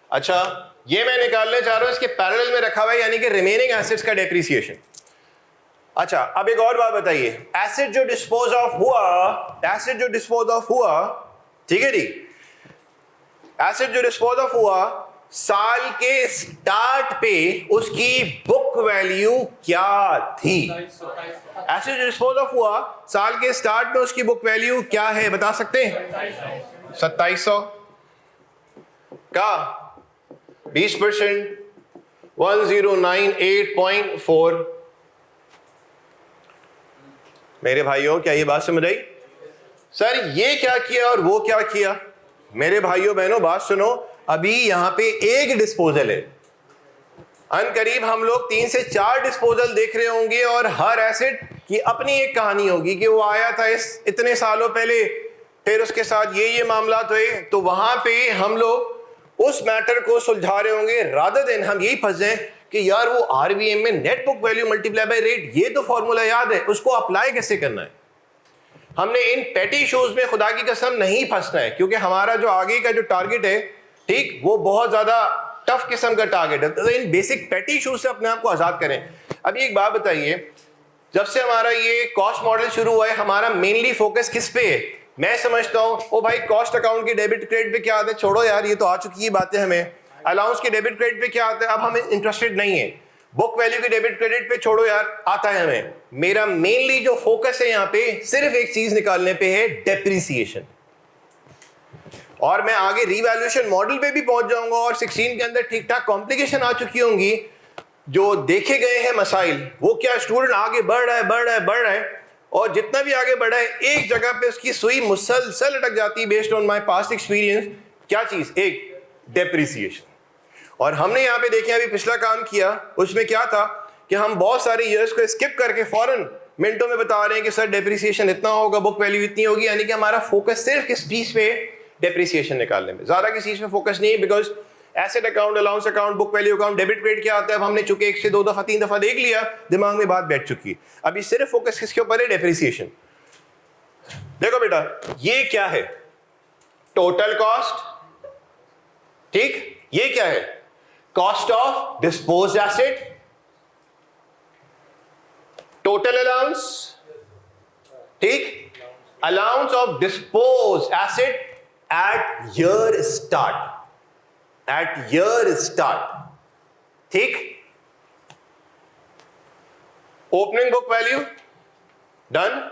अच्छा, ये मैं निकालने चाह रहा हूं, इसके पैरेलल में रखा हुआ है, यानी कि रिमेनिंग एसेट्स का डेप्रिसिएशन। अच्छा, अब एक और बात बताइए, एसेट जो डिस्पोज ऑफ हुआ, ठीक है जी, एसेट जो डिस्पोज ऑफ हुआ साल के स्टार्ट पे उसकी बुक वैल्यू क्या थी? एसेट जो डिस्पोज ऑफ हुआ साल के स्टार्ट में उसकी बुक वैल्यू क्या है? बता सकते हैं? 2700 का 20% 1098.4। मेरे भाइयों, क्या ये बात समझ आई? सर ये क्या किया और वो क्या किया? मेरे भाइयों बहनों बात सुनो, अभी यहां पे एक डिस्पोजल है, अनकरीब हम लोग 3 से 4 डिस्पोजल देख रहे होंगे और हर एसेट की अपनी एक कहानी होगी कि वो आया था इतने सालों पहले, फिर उसके साथ ये मामलात हुए, तो वहां पे हम लोग उस मैटर को सुलझा रहे होंगे, रादर देन हम यही फंस जाएं कि यार वो आरबीएम में net book value multiply by rate, ये तो फॉर्मूला याद है, उसको अप्लाई कैसे करना है? हमने इन पेटी इश्यूज में खुदा की कसम नहीं फंसना है, क्योंकि हमारा जो आगे का जो टारगेट है, ठीक, वो बहुत ज्यादा टफ किस्म का टारगेट है। तो इन बेसिक पेटी इश्यूज से अपने आप को आजाद करें। अभी एक बात बताइए, जब से हमारा ये कॉस्ट मॉडल शुरू हुआ है, हमारा मेनली फोकस किस पे है? मैं समझता हूं ओ भाई कॉस्ट अकाउंट की डेबिट क्रेडिट पे क्या आता है, छोड़ो यार, ये तो आ चुकी है बातें। हमें अलाउंस की डेबिट क्रेडिट पे क्या आता है, अब हमें इंटरेस्टेड नहीं है। बुक वैल्यू की डेबिट क्रेडिट पे छोड़ो यार, आता है हमें। मेरा मेनली जो फोकस है यहाँ पे सिर्फ एक चीज निकालने पे है, डेप्रिसिएशन। और मैं आगे रीवैल्यूएशन मॉडल पे भी पहुंच जाऊंगा और 16 के अंदर ठीक ठाक कॉम्प्लिकेशन आ चुकी होंगी, जो देखे गए हैं मसाइल, वो क्या स्टूडेंट आगे बढ़ रहा है और जितना भी आगे बढ़ा है एक जगह पे उसकी सुई मुसलसल अटक जाती है based on my past experience. क्या चीज? एक डेप्रिसिएशन। और हमने यहाँ पे देखे अभी पिछला काम किया, उसमें क्या था कि हम बहुत सारे ईयर्स को स्किप करके फौरन मिनटों में बता रहे हैं कि सर डेप्रिसिएशन इतना होगा, बुक वैल्यू इतनी होगी, यानी कि हमारा फोकस सिर्फ किस चीज पे? डेप्रिसिएशन निकालने में, ज्यादा किसी चीज में फोकस नहीं है। Because asset account, allowance account, book value account, debit credit क्या आता है, अब हमने चुके 1 से 2 दफा 3 दफा देख लिया, दिमाग में बात बैठ चुकी है। अभी सिर्फ फोकस किसके ऊपर है? डेप्रिसिएशन। देखो बेटा, ये क्या है? Total cost. ठीक, ये क्या है? Cost of disposed asset, total allowance, ठीक, allowance of disposed asset at year start, at year start, ठीक। Opening book value done.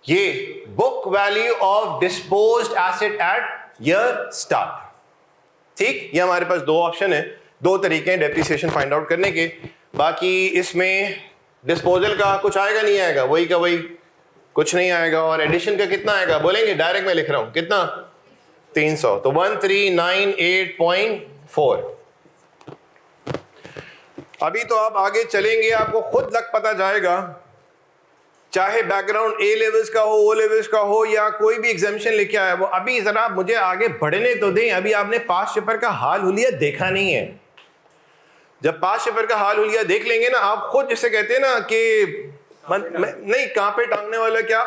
ये book value of disposed asset at year start, ठीक। ये हमारे पास दो ऑप्शन है, दो तरीके हैं डेप्रिसिएशन फाइंड आउट करने के। बाकी इसमें डिस्पोजल का कुछ आएगा नहीं आएगा, वही का वही, कुछ नहीं आएगा। और एडिशन का कितना आएगा बोलेंगे? डायरेक्ट मैं लिख रहा हूं, कितना? 300, तो 1398.4। अभी तो आप आगे चलेंगे, आपको खुद लग पता जाएगा, चाहे बैकग्राउंड ए लेवल्स का हो, ओ लेवल्स का हो, या कोई भी एग्जामिनेशन लेके आया वो। अभी जरा मुझे आगे बढ़ने तो दें, अभी आपने पास्ट पेपर का हाल हुलिया देखा नहीं है। जब पास्ट पेपर का हाल हुलिया देख लेंगे ना, आप खुद जिसे कहते हैं ना कि नहीं कांपे टांगने वाला, क्या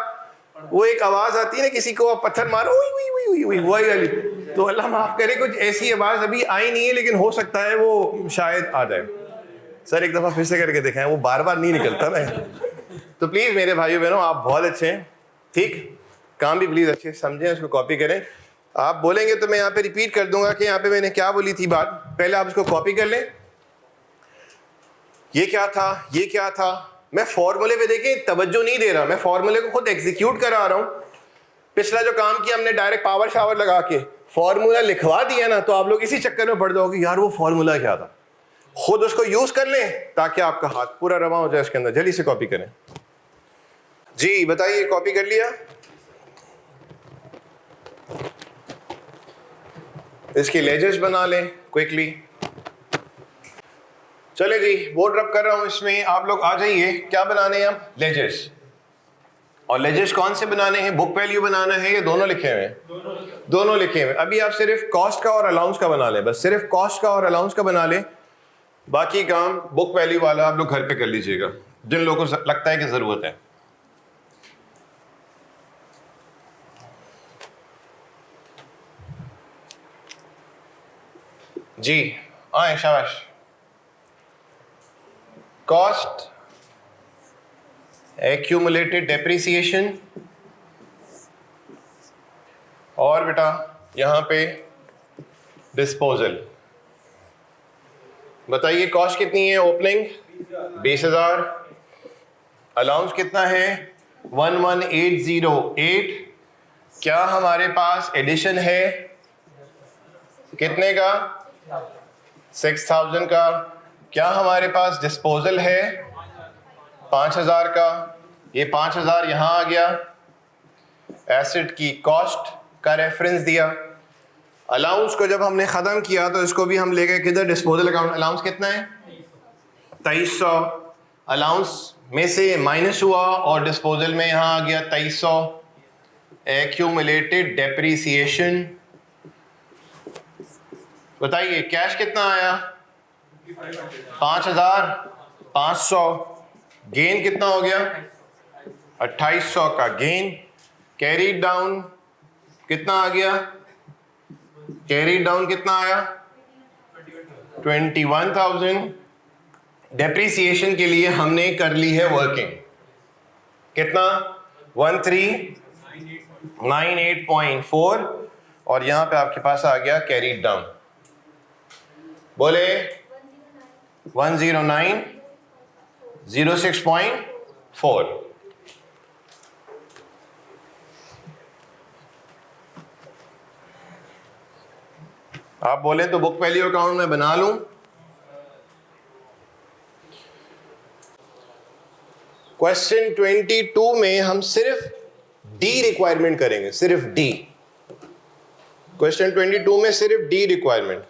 वो एक आवाज आती है ना, किसी को आप पत्थर मारो वही वाली, तो अल्लाह माफ करे कुछ ऐसी आवाज अभी आई नहीं है, लेकिन हो सकता है वो शायद आ जाए। सर एक दफा फिर से करके दिखाएं, वो बार बार नहीं निकलता ना। तो प्लीज मेरे भाइयों बहनों, आप बहुत अच्छे हैं, ठीक, काम भी प्लीज अच्छे समझें, उसको कॉपी करें। आप बोलेंगे तो मैं यहाँ पे रिपीट कर दूंगा कि यहाँ पे मैंने क्या बोली थी बात, पहले आप उसको कॉपी कर लें। ये क्या था, ये क्या था, मैं फॉर्मूले पे देखें तवज्जो नहीं दे रहा, मैं फॉर्मूले को खुद एग्जीक्यूट करा रहा हूँ। पिछला जो काम किया हमने डायरेक्ट पावर शावर लगा के फॉर्मूला लिखवा दिया ना, तो आप लोग इसी चक्कर में पड़ जाओगे यार वो फॉर्मूला क्या था। खुद उसको यूज कर लें ताकि आपका हाथ पूरा रवा हो जाए इसके अंदर। जल्दी से कॉपी करें जी, बताइए कॉपी कर लिया? इसकी लेजेस बना लें क्विकली। चले जी, बोर्ड रब कर रहा हूं, इसमें आप लोग आ जाइए। क्या बनाने हैं हम? लेजेस। और लेजेस कौन से बनाने हैं? बुक वैल्यू बनाना है या दोनों लिखे हुए हैं? दोनों लिखे हुए। अभी आप सिर्फ कॉस्ट का और अलाउंस का बना लें, बस सिर्फ कॉस्ट का और अलाउंस का बना लें, बाकी काम बुक वैल्यू वाला आप लोग घर पे कर लीजिएगा जिन लोगों को लगता है कि जरूरत है। जी आए, शाबाश। कॉस्ट, एक्यूमुलेटेड डेप्रिसिएशन, और बेटा यहां पे डिस्पोजल। बताइए कॉस्ट कितनी है? ओपनिंग 20,000, अलाउंस कितना है? 11,808। क्या हमारे पास एडिशन है? कितने का? 6,000 का। क्या हमारे पास डिस्पोजल है? 5,000 का। ये 5,000 यहां आ गया, एसेट की कॉस्ट का रेफरेंस दिया। अलाउंस को जब हमने खत्म किया तो इसको भी हम ले गए किधर? Disposal account. अलाउंस कितना है? 2300। अलाउंस में से माइनस हुआ और डिस्पोजल में यहां आ गया 2300। एक्यूमुलेटेड डेप्रिसिएशन, बताइए कैश कितना आया? 5,500। गेन कितना हो गया? 2,800 का गेन। कैरी डाउन कितना आ गया? कैरी डाउन कितना आया? 21,000। डेप्रिसिएशन के लिए हमने कर ली है वर्किंग, कितना? 1398.4, और यहां पे आपके पास आ गया कैरी डाउन, बोले 10906.4। आप बोले तो बुक वैल्यू अकाउंट में बना लूं, क्वेश्चन 22 में हम सिर्फ डी रिक्वायरमेंट करेंगे, सिर्फ डी। क्वेश्चन 22 में सिर्फ डी रिक्वायरमेंट।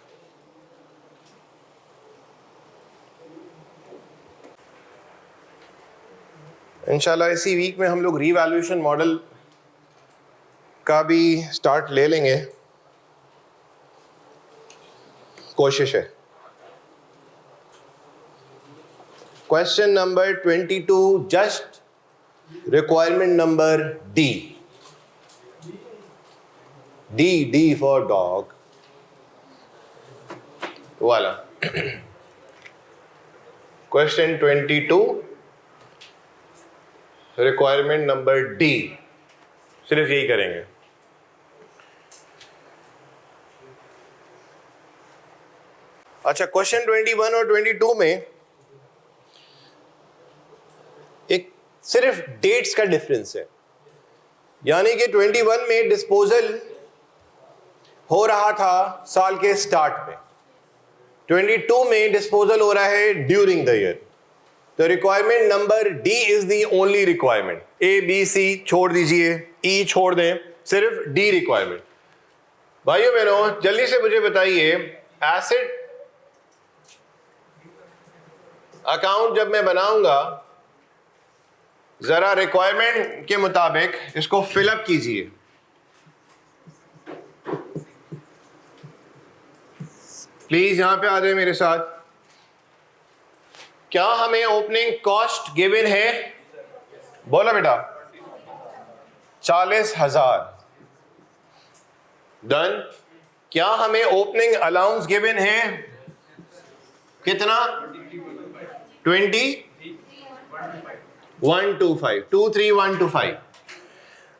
इंशाल्लाह इसी वीक में हम लोग रीवैल्यूएशन मॉडल का भी स्टार्ट ले लेंगे, कोशिश है। Question number 22, just requirement number D. D for dog वाला। क्वेश्चन 22, रिक्वायरमेंट नंबर डी, सिर्फ यही करेंगे। अच्छा, क्वेश्चन 21 और 22 में एक सिर्फ डेट्स का डिफरेंस है, यानी कि 21 में डिस्पोजल हो रहा था साल के स्टार्ट में, 22 में डिस्पोजल हो रहा है ड्यूरिंग द ईयर। तो requirement number D is the only requirement. A B C छोड़ दीजिए, ई छोड़ दें, सिर्फ डी रिक्वायरमेंट। भाइयों बहनों, जल्दी से मुझे बताइए, एसेट अकाउंट जब मैं बनाऊंगा, जरा रिक्वायरमेंट के मुताबिक इसको फिलअप कीजिए। प्लीज यहां पे आ जाए मेरे साथ। क्या हमें ओपनिंग कॉस्ट गिवन है? बोला बेटा, 40,000। डन। क्या हमें ओपनिंग अलाउंस गिवन है? कितना? 23,125।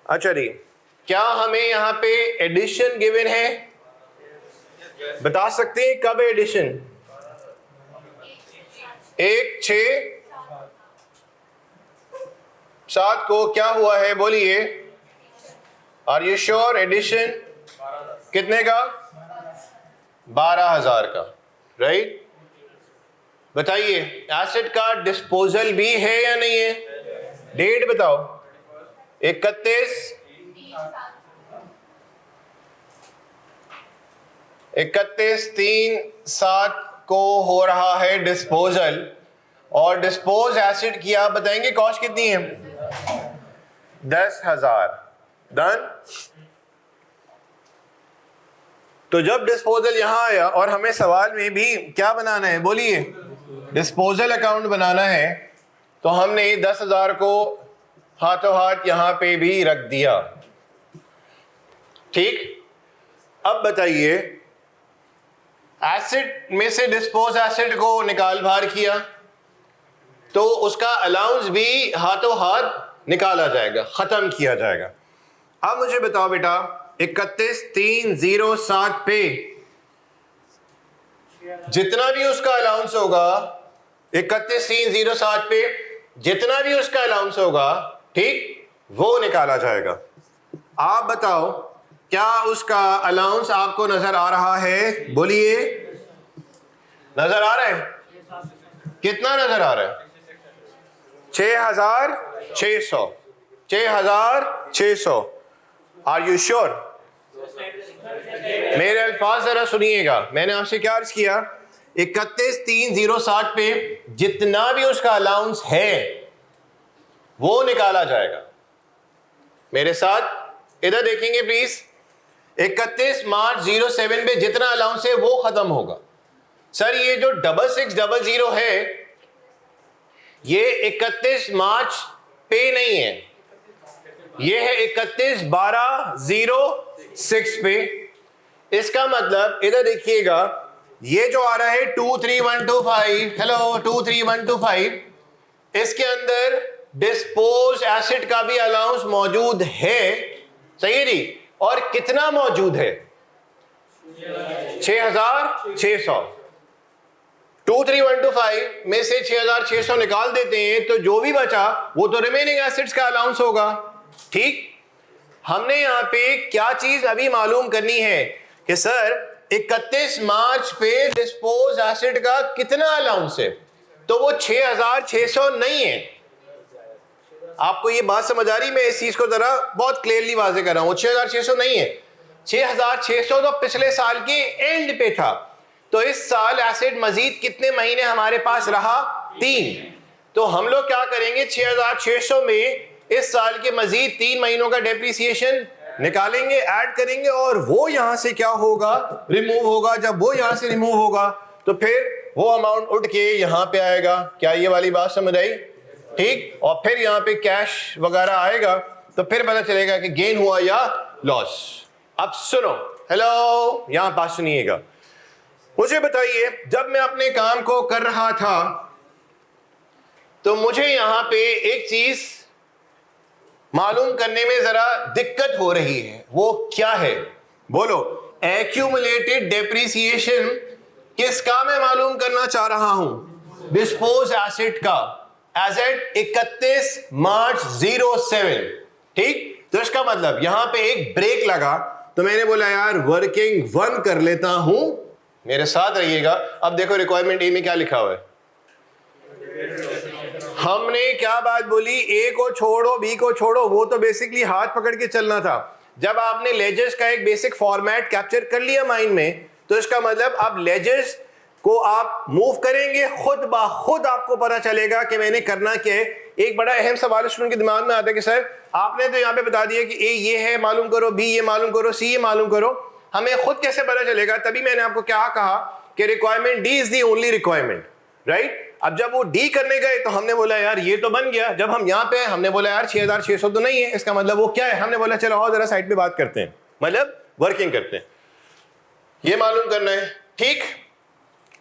अच्छा जी, क्या हमें यहां पे एडिशन गिवन है? बता सकते हैं कब एडिशन? 1, 6, 7 को क्या हुआ है? बोलिए। Are you sure? एडिशन कितने का? 12,000 का, राइट? बताइए, एसेट का डिस्पोजल भी है या नहीं है? डेट बताओ। 31/3/7 को हो रहा है डिस्पोजल, और डिस्पोज एसेट की आप बताएंगे कॉस्ट कितनी है? 10,000। डन। तो जब डिस्पोजल यहां आया और हमें सवाल में भी क्या बनाना है? बोलिए, डिस्पोजल अकाउंट बनाना है, तो हमने 10,000 को हाथों हाथ यहां पे भी रख दिया। ठीक। अब बताइए, एसेट में से डिस्पोज एसेट को निकाल बाहर किया तो उसका अलाउंस भी हाथों हाथ निकाला जाएगा, खत्म किया जाएगा। अब मुझे बताओ बेटा, 31/3/07 पे जितना भी उसका अलाउंस होगा, 31/3/07 पे जितना भी उसका अलाउंस होगा, ठीक, वो निकाला जाएगा। आप बताओ, क्या उसका अलाउंस आपको नजर आ रहा है? बोलिए, नजर आ रहा है? कितना नजर आ रहा है? 6,600। 6,600। Are you sure? मेरे अल्फाज जरा सुनिएगा। मैंने आपसे क्या अर्ज किया? 31/3/07 पे जितना भी उसका अलाउंस है वो निकाला जाएगा। मेरे साथ इधर देखेंगे प्लीज। 31/3/07 पे जितना अलाउंस है वो खत्म होगा। सर, ये जो 6600 है, ये 31 मार्च पे नहीं है, ये है 31/12/06 पे। इसका मतलब इधर देखिएगा, ये जो आ रहा है 23,125, हेलो 23,125, इसके अंदर डिस्पोज एसेट का भी अलाउंस मौजूद है, सही है जी? और कितना मौजूद है? 6,600। 23,125 में से 6,600 निकाल देते हैं तो जो भी बचा वो तो रिमेनिंग एसेट्स का अलाउंस होगा। ठीक। हमने यहां पे क्या चीज अभी मालूम करनी है कि सर 31 मार्च पे डिस्पोज एसेट का कितना अलाउंस है, तो वो 6,600 नहीं है, आपको ये बात समझ आ रही? मैं इस चीज को जरा बहुत क्लियरली वाजे कर रहा हूँ। 6,600 नहीं है, 6,600 तो पिछले साल के एंड पे था। तो इस साल एसेट मजीद कितने महीने हमारे पास रहा? 3। तो हम लोग क्या करेंगे, 6,600 में इस साल के मजीद 3 महीनों का डेप्रिसिएशन निकालेंगे, ऐड करेंगे, और वो यहां से क्या होगा? रिमूव होगा। जब वो यहां से रिमूव होगा तो फिर वो अमाउंट उठ के यहां पे आएगा। क्या ये वाली बात समझ आई? ठीक। और फिर यहां पे कैश वगैरह आएगा तो फिर पता चलेगा कि गेन हुआ या लॉस। अब सुनो, हेलो, यहां पास सुनिएगा। मुझे बताइए, जब मैं अपने काम को कर रहा था तो मुझे यहां पे एक चीज मालूम करने में जरा दिक्कत हो रही है। वो क्या है? बोलो। एक्यूमुलेटेड डेप्रिसिएशन किसका मैं मालूम करना चाह रहा हूं? डिस्पोज एसेट का, एज एट 31 मार्च 07। ठीक। तो इसका मतलब यहां पे एक ब्रेक लगा तो मैंने बोला यार वर्किंग 1 कर लेता हूं। मेरे साथ रहिएगा। अब देखो रिक्वायरमेंट ए में क्या लिखा हुआ है। हमने क्या बात बोली? ए को छोड़ो, बी को छोड़ो, वो तो बेसिकली हाथ पकड़ के चलना था। जब आपने लेजर्स का एक बेसिक फॉर्मेट कैप्चर कर लिया माइंड में, तो इसका मतलब अब लेजर्स को आप मूव करेंगे, खुद ब खुद आपको पता चलेगा कि मैंने करना क्या है। एक बड़ा अहम सवाल स्टूडेंट के दिमाग में आता है कि सर आपने तो यहाँ पे बता दिया कि ए ये है मालूम करो, बी ये मालूम करो, सी ये मालूम करो, हमें खुद कैसे पता चलेगा? तभी मैंने आपको क्या कहा कि requirement D is the only requirement, right? अब जब वो डी करने गए तो हमने बोला यार ये तो बन गया। जब हम यहाँ पे हमने बोला यार 6,600 तो नहीं है, इसका मतलब वो क्या है? हमने बोला चलो आओ जरा साइड पे बात करते हैं, मतलब वर्किंग करते हैं, ये मालूम करना है। ठीक।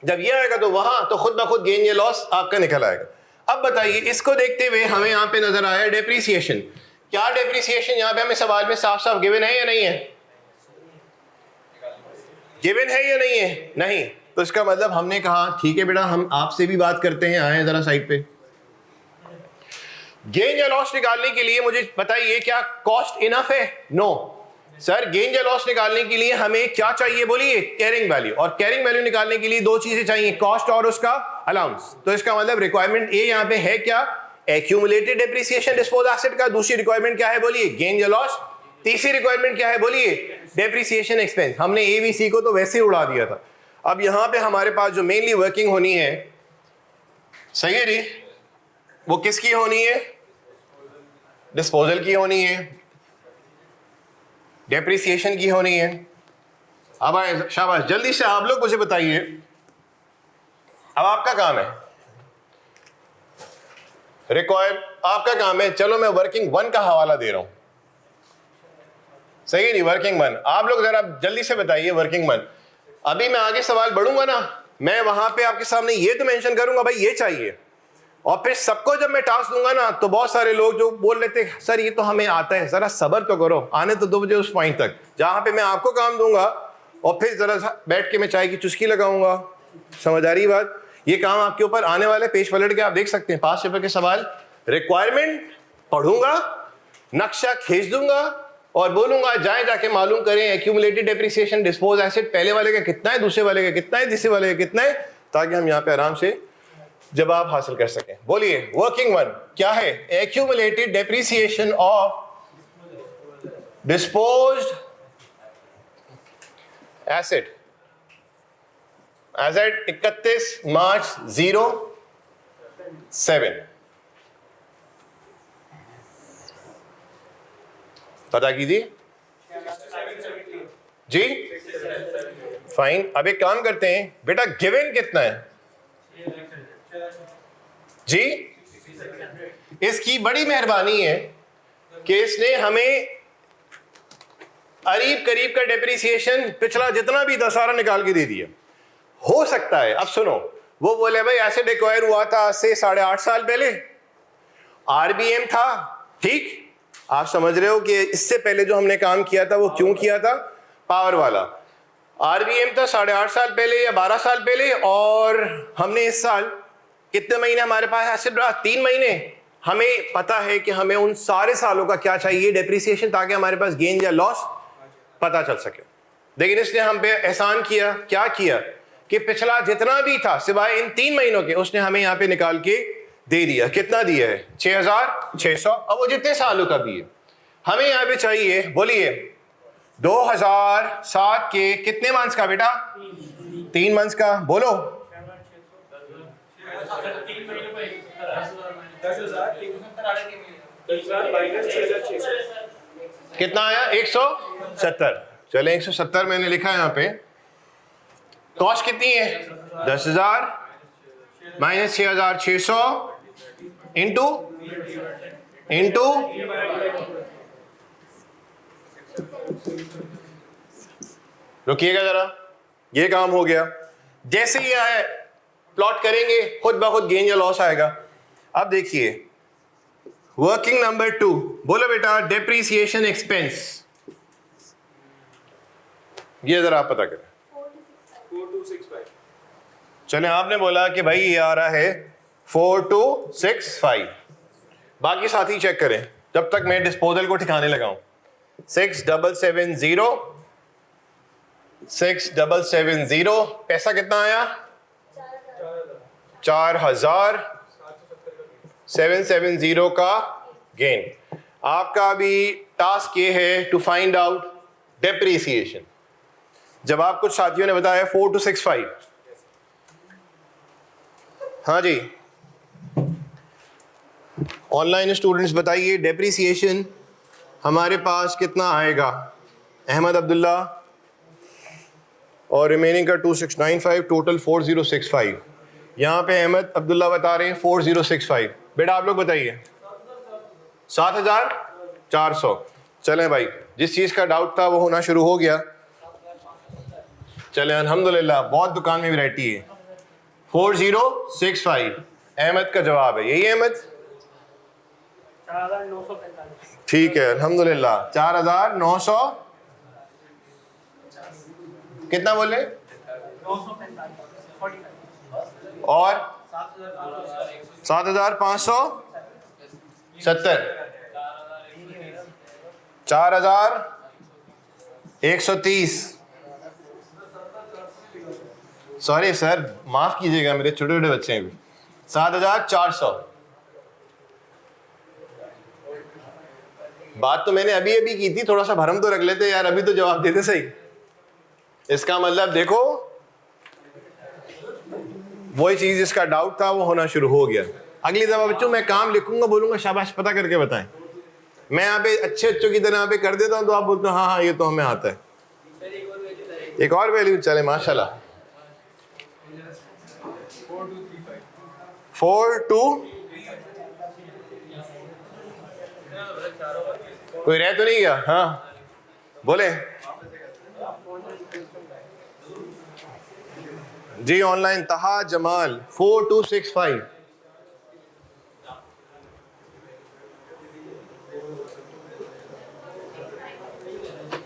जब ये आएगा तो वहां तो खुद ब खुद गेन या लॉस आपका निकल आएगा। अब बताइए, इसको देखते हुए हमें यहाँ पे नजर आया डेप्रिसिएशन। क्या डेप्रिसिएशन यहाँ पे हमें सवाल में साफ साफ गिवन है या नहीं है? गिवन है या नहीं है? नहीं। तो इसका मतलब हमने कहा ठीक है बेटा, हम आपसे भी बात करते हैं, आए जरा साइड पे। गेन या लॉस निकालने के लिए मुझे बताइए क्या कॉस्ट इनफ है? नो सर, गेन या लॉस निकालने के लिए हमें क्या चाहिए? बोलिए, कैरिंग वैल्यू। और कैरिंग वैल्यू निकालने के लिए 2 चीजें चाहिए, कॉस्ट और उसका अलाउंस। तो इसका मतलब रिक्वायरमेंट ए यहाँ पे है क्या? एक्यूमुलेटेड डेप्रिसिएशन डिस्पोज एसेट का। दूसरी रिक्वायरमेंट क्या है? बोलिए, गेन या लॉस। तीसरी रिक्वायरमेंट क्या है? बोलिए, डेप्रिसिएशन एक्सपेंस। हमने एबीसी को तो वैसे ही उड़ा दिया था। अब यहां पे हमारे पास जो मेनली वर्किंग होनी है, सही है जी, वो किसकी होनी है? डिस्पोजल की होनी है, डेप्रिसिएशन की होनी है। अब आए, शाबाश, जल्दी से आप लोग मुझे बताइए। अब आपका काम है आपका काम है, चलो मैं वर्किंग 1 का हवाला दे रहा हूं, सही है नहीं? वर्किंग 1 आप लोग जरा जल्दी से बताइए। वर्किंग 1 अभी मैं आगे सवाल बढ़ूंगा ना, मैं वहां पे आपके सामने ये तो मेंशन करूंगा भाई ये चाहिए, और फिर सबको जब मैं टास्क दूंगा ना तो बहुत सारे लोग जो बोल लेते हैं सर ये तो हमें आता है, जरा सब्र तो करो, आने तो दो मुझे उस पॉइंट तक जहां पे मैं आपको काम दूंगा और फिर जरा बैठ के मैं चाय की चुस्की लगाऊंगा। समझ आ रही बात? ये काम आपके ऊपर आने वाले, पेज पलट के आप देख सकते हैं 5 पेपर के सवाल। रिक्वायरमेंट पढ़ूंगा, नक्शा खींच दूंगा और बोलूंगा जाएं जाके मालूम करें एक्यूमुलेटेड डेप्रिसिएशन डिस्पोज एसेट पहले वाले का कितना है, दूसरे वाले का कितना है, तीसरे वाले का कितना है, ताकि हम यहाँ पे आराम से जवाब हासिल कर सकें। बोलिए, वर्किंग 1 क्या है? Accumulated depreciation of disposed asset as at 31 March 07। पता कीजिए जी। फाइन। अब एक काम करते हैं बेटा, गिवन कितना है जी? इसकी बड़ी मेहरबानी है कि इसने हमें करीब करीब का डेप्रिसिएशन पिछला जितना भी था सारा निकाल के दे दिया। हो सकता है, अब सुनो, वो बोले भाई एसेट एक्वायर हुआ था आज से 8.5 साल पहले, आरबीएम था, ठीक? आप समझ रहे हो कि इससे पहले जो हमने काम किया था वो क्यों किया था? पावर वाला आरबीएम था 8.5 साल पहले या 12 साल पहले, और हमने इस साल कितने महीने हमारे पास एसेट रहा? 3 महीने। हमें पता है कि हमें उन सारे सालों का क्या चाहिए? डेप्रिसिएशन, ताकि हमारे पास गेन या लॉस पता चल सके। लेकिन इसने हम पे एहसान किया, क्या किया कि पिछला जितना भी था सिवाय इन 3 महीनों के उसने हमें यहाँ पे निकाल के दे दिया। कितना दिया है? 6600। अब वो जितने सालों का भी है, हमें यहाँ पे चाहिए, बोलिए 2007 के कितने मंथ्स का बेटा? 3 मंथ्स का। बोलो कितना आया? 170। चले 170 मैंने लिखा है यहाँ पे। कॉस्ट कितनी है? 10,000 माइनस 6,600 इंटू रुकिएगा जरा, ये काम हो गया। जैसे ही आए प्लॉट करेंगे खुद ब खुद गेन या लॉस आएगा। अब देखिए वर्किंग नंबर 2, बोलो बेटा डेप्रीसिएशन एक्सपेंस। ये जरा आप पता करें। 4265। चले आपने बोला कि भाई ये आ रहा है 4265। बाकी साथी चेक करें जब तक मैं डिस्पोजल को ठिकाने लगाऊं। 6770 पैसा कितना आया? 4,770 का गेन। आपका अभी टास्क ये है टू फाइंड आउट डेप्रीसिएशन। जब आप कुछ साथियों ने बताया 4265, हाँ जी ऑनलाइन स्टूडेंट्स बताइए डेप्रीसिएशन हमारे पास कितना आएगा? अहमद अब्दुल्ला और रिमेनिंग का 2695, टोटल 4065। यहाँ पे अहमद अब्दुल्ला बता रहे हैं 4065। बेटा आप लोग बताइए 7,400। चलें भाई, जिस चीज़ का डाउट था वो होना शुरू हो गया। चलें अल्हम्दुलिल्लाह, बहुत दुकान में वैरायटी है। 4065 अहमद का जवाब है। यही अहमद? 4,945। ठीक है अल्हम्दुलिल्लाह। 4,900 कितना बोले? 945 और 7,570, 4,130। सॉरी सर माफ कीजिएगा, मेरे छोटे छोटे बच्चे हैं भी। 7,400। बात तो मैंने अभी अभी की थी, थोड़ा सा भरम तो रख लेते यार, अभी तो जवाब देते सही। इसका मतलब देखो वही चीज जिसका डाउट था वो होना शुरू हो गया। अगली दफा बच्चों मैं काम लिखूंगा बोलूंगा शाबाश पता करके बताएं। मैं यहाँ पे अच्छे अच्छों की तरह यहाँ पे कर देता हूँ तो आप बोलते हो हाँ हाँ ये तो हमें आता है। एक और वैल्यू चले माशाल्लाह। 42 कोई रह तो नहीं गया? हाँ बोले जी ऑनलाइन तहा जमाल 4265।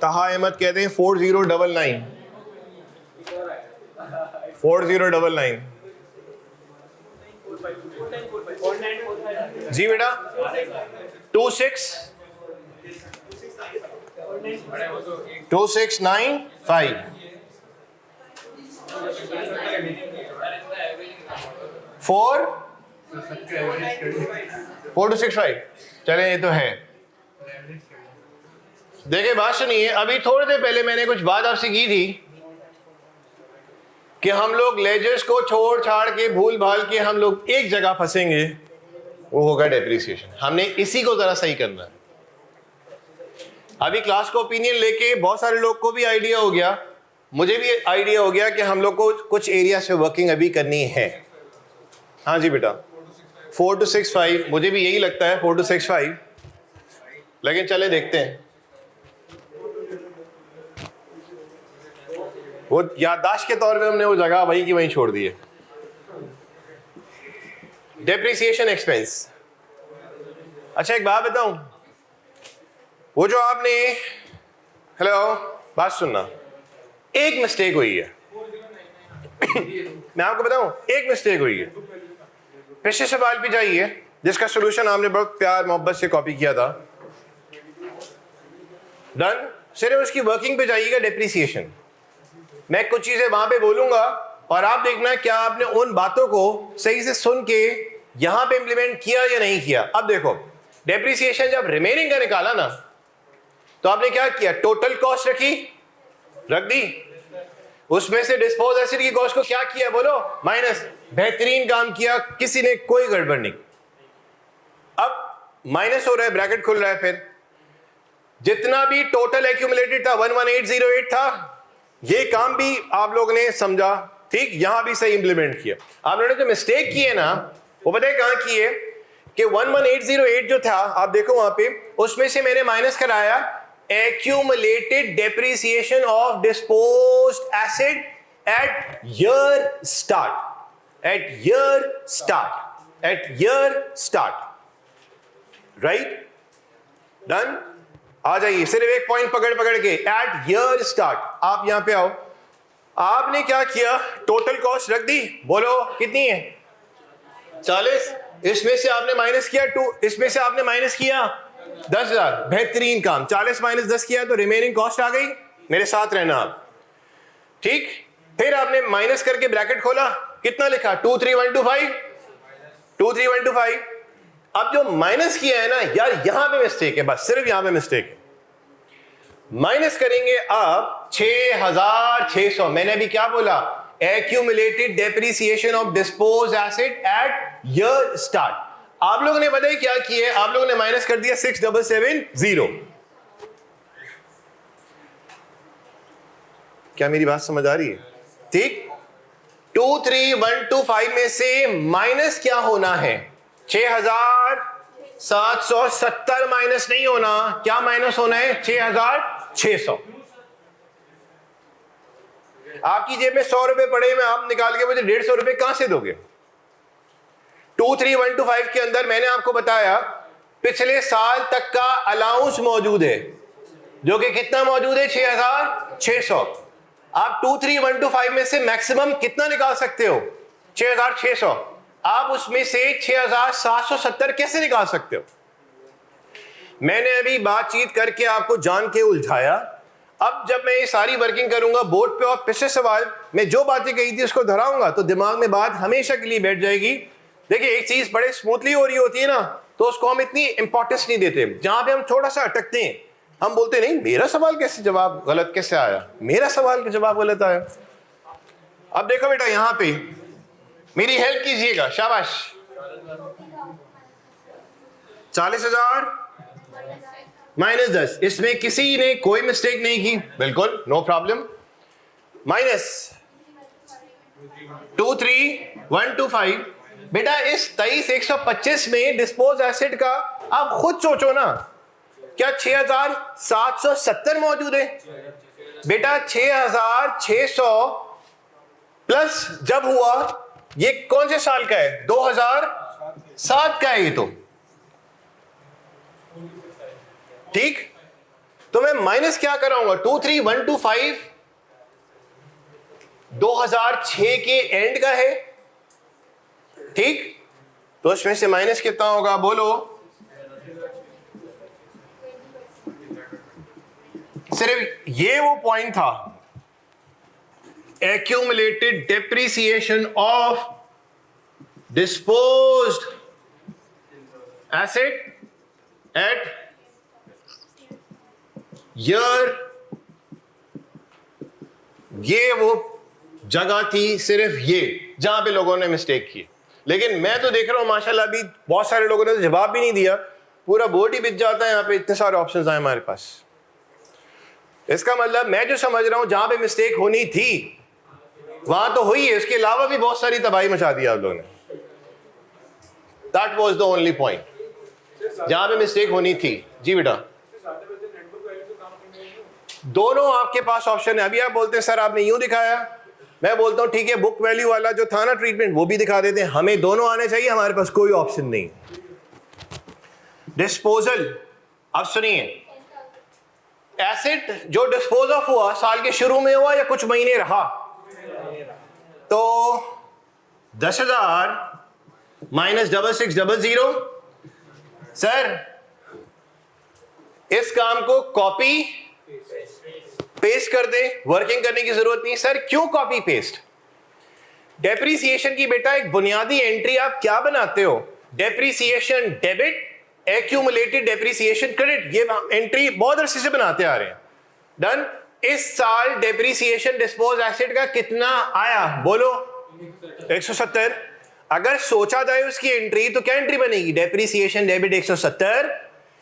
तहा अहमद कहते हैं 4099। 4099 जी बेटा 2695 4265। चले ये तो है। देखिए बात सुनिए, अभी थोड़ी देर पहले मैंने कुछ बात आपसे की थी कि हम लोग लेजर्स को छोड़ छाड़ के भूल भाल के हम लोग एक जगह फंसेंगे, वो होगा डेप्रिसिएशन। हमने इसी को जरा सही करना है। अभी क्लास का ओपिनियन लेके बहुत सारे लोग को भी आइडिया हो गया, मुझे भी आइडिया हो गया कि हम लोग को कुछ एरिया से वर्किंग अभी करनी है। हाँ जी बेटा 4265 मुझे भी यही लगता है 4265, लेकिन चले देखते हैं। वो याददाश्त के तौर पे हमने वो जगह वहीं की वहीं छोड़ दी है। Depreciation expense. अच्छा एक बात बताऊं, वो जो आपने हेलो बात सुनना, एक मिस्टेक हुई है मैं आपको बताऊं एक मिस्टेक हुई है। पिछले सवाल पे जाइए जिसका सोल्यूशन आपने बहुत प्यार मोहब्बत से कॉपी किया था। डन। सिर्फ उसकी वर्किंग पे जाइएगा डेप्रिसिएशन। मैं कुछ चीजें वहां पे बोलूंगा और आप देखना क्या आपने उन बातों को सही से सुन के यहां पे इंप्लीमेंट किया या नहीं किया? अब देखो, डेप्रिसिएशन जब रिमेनिंग का निकाला ना, तो आपने क्या किया? टोटल कॉस्ट रख दी, उसमें से डिस्पोज एसिड की कॉस्ट को क्या किया बोलो? माइनस। बेहतरीन काम किया, किसी ने कोई गड़बड़ नहीं। अब माइनस हो रहा है, ब्रैकेट खुल रहा है, फिर जितना भी टोटल एक्यूमुलेटेड था 11808 था, ये काम भी आप लोगों ने समझा, ठीक? यहां भी सही इंप्लीमेंट किया। आप लोगों ने जो मिस्टेक की है ना, वो पता है कहां की है? कि 11808 जो था, आप देखो वहां पे, उसमें से मैंने माइनस कराया accumulated depreciation of disposed asset at year start. Right? Done? आ जाइए, सिर्फ एक पॉइंट पकड़ के, at year start। आप यहां पे आओ, आपने क्या किया? टोटल कॉस्ट रख दी, बोलो कितनी है? 40। इसमें से आपने माइनस किया 2, इसमें से आपने माइनस किया 10,000। बेहतरीन काम। 40 माइनस 10 किया तो रिमेनिंग कॉस्ट आ गई। मेरे साथ रहना आप, ठीक? फिर आपने माइनस करके ब्रैकेट खोला, कितना लिखा? 23125। 23125। अब जो माइनस किया है ना यार, यहां पे मिस्टेक है, बस सिर्फ यहां पे मिस्टेक है। माइनस करेंगे आप 6600। मैंने अभी क्या बोला? accumulated depreciation of disposed asset at year start। आप लोगों ने बताया क्या किया? आप लोगों ने माइनस कर दिया 6770। क्या मेरी बात समझ आ रही है? ठीक? 23125 में से माइनस क्या होना है? 6770 माइनस नहीं होना, क्या माइनस होना है? 6600। आपकी जेब में 100 रुपए पड़े हुए, आप निकाल के मुझे 150 रुपए कहां से दोगे? 23125 के अंदर मैंने आपको बताया पिछले साल तक का अलाउंस मौजूद है, जो कि कितना मौजूद है? 6600। आप 23125 में से मैक्सिमम कितना निकाल सकते हो? 6600। आप उसमें से 6770 कैसे निकाल सकते हो? मैंने अभी बातचीत करके आपको जान के उलझाया। अब जब मैं ये सारी वर्किंग करूंगा बोर्ड पे और पिछले सवाल में जो बातें कही थी उसको दोहराऊंगा, तो दिमाग में बात हमेशा के लिए बैठ जाएगी। देखिए, एक चीज बड़े स्मूथली हो रही होती है ना, तो उसको हम इतनी इंपॉर्टेंस नहीं देते। जहां पे हम थोड़ा सा अटकते हैं, हम बोलते नहीं मेरा सवाल कैसे जवाब गलत कैसे आया, मेरा सवाल का जवाब गलत आया। अब देखो बेटा, यहां पे मेरी हेल्प कीजिएगा, शाबाश। 40,000 माइनस 10, इसमें किसी ने कोई मिस्टेक नहीं की, बिल्कुल नो प्रॉब्लम। माइनस 23125। बेटा, इस 23,125 में डिस्पोज एसेट का आप खुद सोचो ना, क्या 6770 मौजूद है? बेटा 6600 प्लस जब हुआ, ये कौन से साल का है? 2007 का है ये तो, ठीक? तो मैं माइनस क्या कराऊंगा? 23125 2006 के एंड का है, ठीक? तो इसमें से माइनस कितना होगा बोलो? सिर्फ ये वो पॉइंट था, accumulated depreciation of disposed asset at year, ये वो जगह थी सिर्फ ये जहां पे लोगों ने मिस्टेक की। लेकिन मैं तो देख रहा हूं माशाल्लाह अभी बहुत सारे लोगों ने तो जवाब भी नहीं दिया, पूरा बोर्ड ही बिक जाता है। यहां पे इतने सारे ऑप्शंस आए हमारे पास। इसका मतलब मैं जो समझ रहा हूं जहां पे मिस्टेक होनी थी वहां तो हुई है, इसके अलावा भी बहुत सारी तबाही मचा दी आप लोगों ने। That was the only point जहां पे मिस्टेक होनी थी। जी बेटा, दोनों आपके पास ऑप्शन है। अभी आप बोलते हैं सर आपने यूं दिखाया, मैं बोलता हूं ठीक है, बुक वैल्यू वाला जो था ना ट्रीटमेंट वो भी दिखा देते हैं। हमें दोनों आने चाहिए, हमारे पास कोई ऑप्शन नहीं। डिस्पोजल, अब सुनिए, एसेट जो डिस्पोज ऑफ हुआ साल के शुरू में हुआ या कुछ महीने रहा, तो 10,000 माइनस 6600। सर इस काम को कॉपी पेस्ट कर दे, वर्किंग करने की जरूरत नहीं। सर क्यों कॉपी पेस्ट? डेप्रीसिएशन की बेटा एक बुनियादी एंट्री आप क्या बनाते हो? Depreciation debit, accumulated depreciation credit, ये एंट्री बहुत अरसे से बनाते आ रहे हैं। डन। इस साल डेप्रीसिएशन डिस्पोज एसेट का कितना आया बोलो? 170। अगर सोचा जाए उसकी एंट्री तो क्या एंट्री बनेगी? Depreciation debit 170,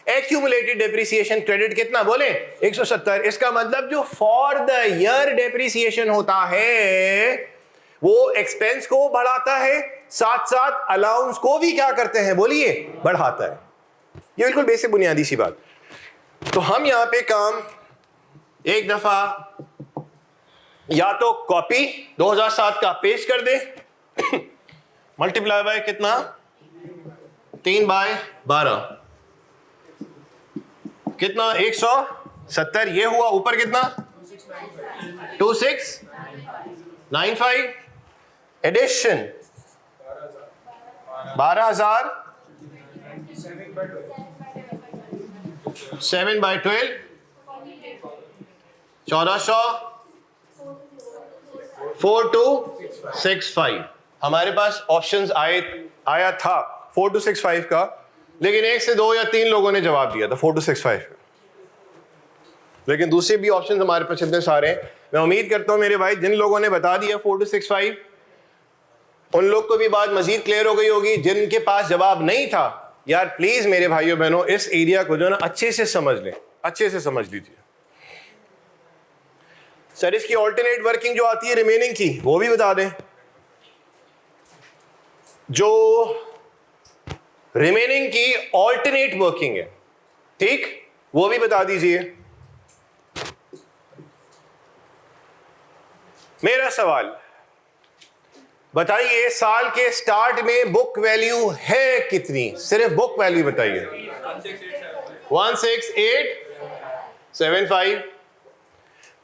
accumulated depreciation credit कितना बोले? 170। इसका मतलब जो फॉर द ईयर डेप्रीसिएशन होता है वो एक्सपेंस को बढ़ाता है, साथ साथ अलाउंस को भी क्या करते हैं बोलिए? बढ़ाता है। ये बिल्कुल बेसिक बुनियादी सी बात। तो हम यहां पे काम एक दफा या तो कॉपी 2007 का पेश कर दे, मल्टीप्लाई बाय कितना? 3/12 कितना? 170। ये हुआ ऊपर कितना? 2695। एडिशन 12,000, 7/12 1400, 4265। हमारे पास ऑप्शंस आया था 4265 का, लेकिन 1 से 2 या 3 लोगों ने जवाब दिया था 4265 का। लेकिन दूसरे भी ऑप्शंस हमारे पास इतने सारे हैं। मैं उम्मीद करता हूं मेरे भाई जिन लोगों ने बता दिया 4265, उन लोग को भी बात मजीद क्लियर हो गई होगी। जिनके पास जवाब नहीं था, यार प्लीज मेरे भाइयों बहनों इस एरिया को जो ना अच्छे से समझ लें, अच्छे से समझ लीजिए। सर इसकी ऑल्टरनेट वर्किंग जो आती है रिमेनिंग की, वो भी बता दें। जो रिमेनिंग की ऑल्टरनेट वर्किंग है, ठीक, वो भी बता दीजिए। मेरा सवाल बताइए, साल के स्टार्ट में बुक वैल्यू है कितनी? सिर्फ बुक वैल्यू बताइए। 16875।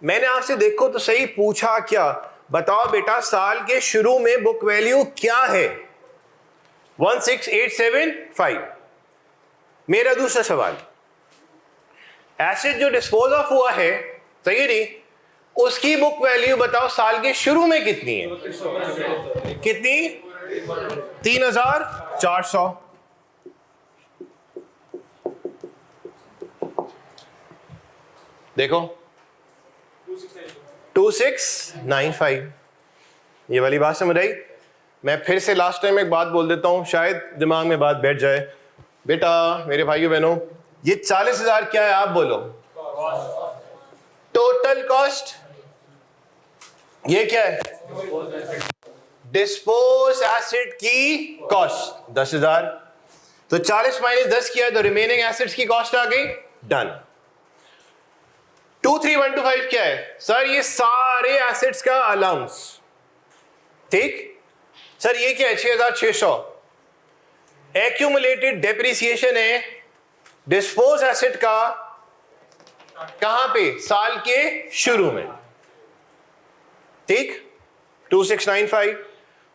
मैंने आपसे देखो तो सही पूछा क्या? बताओ बेटा साल के शुरू में बुक वैल्यू क्या है? 16875। मेरा दूसरा सवाल, एसेट जो डिस्पोज ऑफ हुआ है, सही नहीं, उसकी बुक वैल्यू बताओ साल के शुरू में कितनी है? कितनी? 3400। देखो 2695। ये वाली बात समझ आई? मैं फिर से लास्ट टाइम एक बात बोल देता हूं, शायद दिमाग में बात बैठ जाए। बेटा मेरे भाइयों बहनों, ये 40,000 क्या है आप बोलो? Total cost. ये क्या है? डिस्पोज एसेट की कॉस्ट 10,000। तो 40 माइनस 10 किया तो रिमेनिंग एसेट्स की कॉस्ट आ गई। डन। 23125 क्या है? सर ये सारे एसेट्स का अलाउंस, ठीक। सर ये क्या है? 6,600। एक्यूमुलेटेड डेप्रिसिएशन है डिस्पोज एसेट का, कहां पे? साल के शुरू में, ठीक। 2695।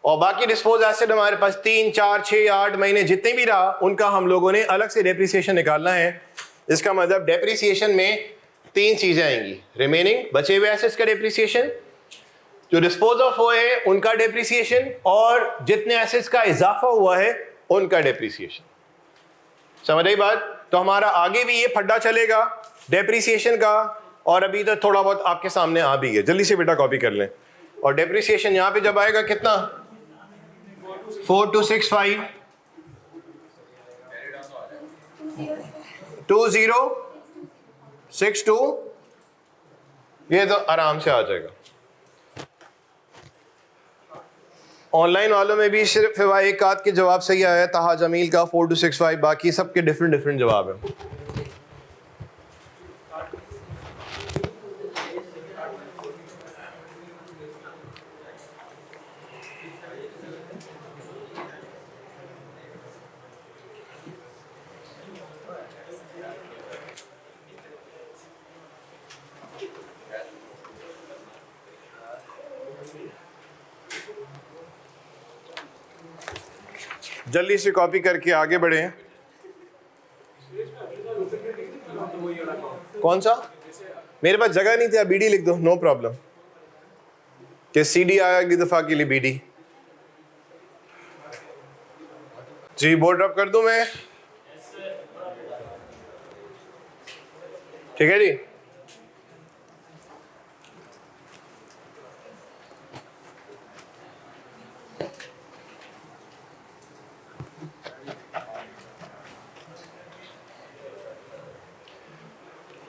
और बाकी डिस्पोज एसेट हमारे पास 3, 4, 6, 8 महीने जितने भी रहा, उनका हम लोगों ने अलग से डेप्रिसिएशन निकालना है। इसका मतलब डेप्रिसिएशन में 3 चीजें आएंगी। रिमेनिंग बचे हुए एसेट्स का डेप्रिसिएशन, जो डिस्पोज ऑफ हुए हैं उनका डेप्रिसिएशन, और जितने एसेट्स का इजाफा हुआ है उनका डेप्रिसिएशन। समझ आई बात? तो हमारा आगे भी ये फड्डा चलेगा डेप्रिसिएशन का, और अभी तो थोड़ा बहुत आपके सामने आ भी है। जल्दी से बेटा कॉपी कर लें। और डेप्रिसिएशन यहां पे जब आएगा कितना? 4265 2062। ये तो आराम से आ जाएगा। ऑनलाइन वालों में भी सिर्फ एक आध के जवाब सही आया, ताहा जमील का 4265, बाकी सबके डिफरेंट जवाब है। जल्दी से कॉपी करके आगे बढ़े। कौन सा? मेरे पास जगह नहीं थी, आप बीडी लिख दो, नो प्रॉब्लम। कि सीडी आया अगली दफा के लिए बीडी। जी बोर्ड ड्रॉप कर दूं मैं? ठीक है जी।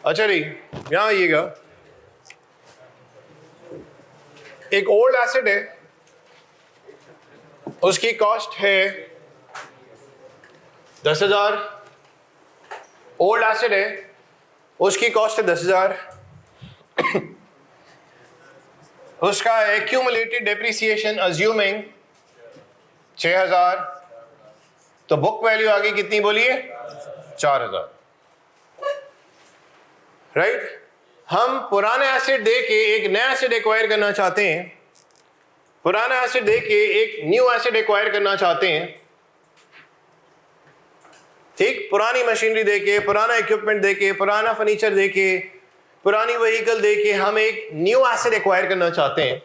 अच्छा जी, यहां आइएगा। एक ओल्ड एसेट है, उसकी कॉस्ट है 10,000। ओल्ड एसेट है, उसकी कॉस्ट है 10,000। उसका एक्यूमुलेटेड डेप्रिसिएशन अज्यूमिंग 6,000। तो बुक वैल्यू आ गई कितनी बोलिए? 4,000। राइट? हम पुराने एसेट दे के एक नया एसेट एक्वायर करना चाहते हैं, पुराना एसेट दे के एक न्यू एसेट एक्वायर करना चाहते हैं। ठीक, पुरानी मशीनरी दे के, पुराना इक्विपमेंट दे के, पुराना फर्नीचर दे के, पुरानी व्हीकल दे के हम एक न्यू एसेट एक्वायर करना चाहते हैं।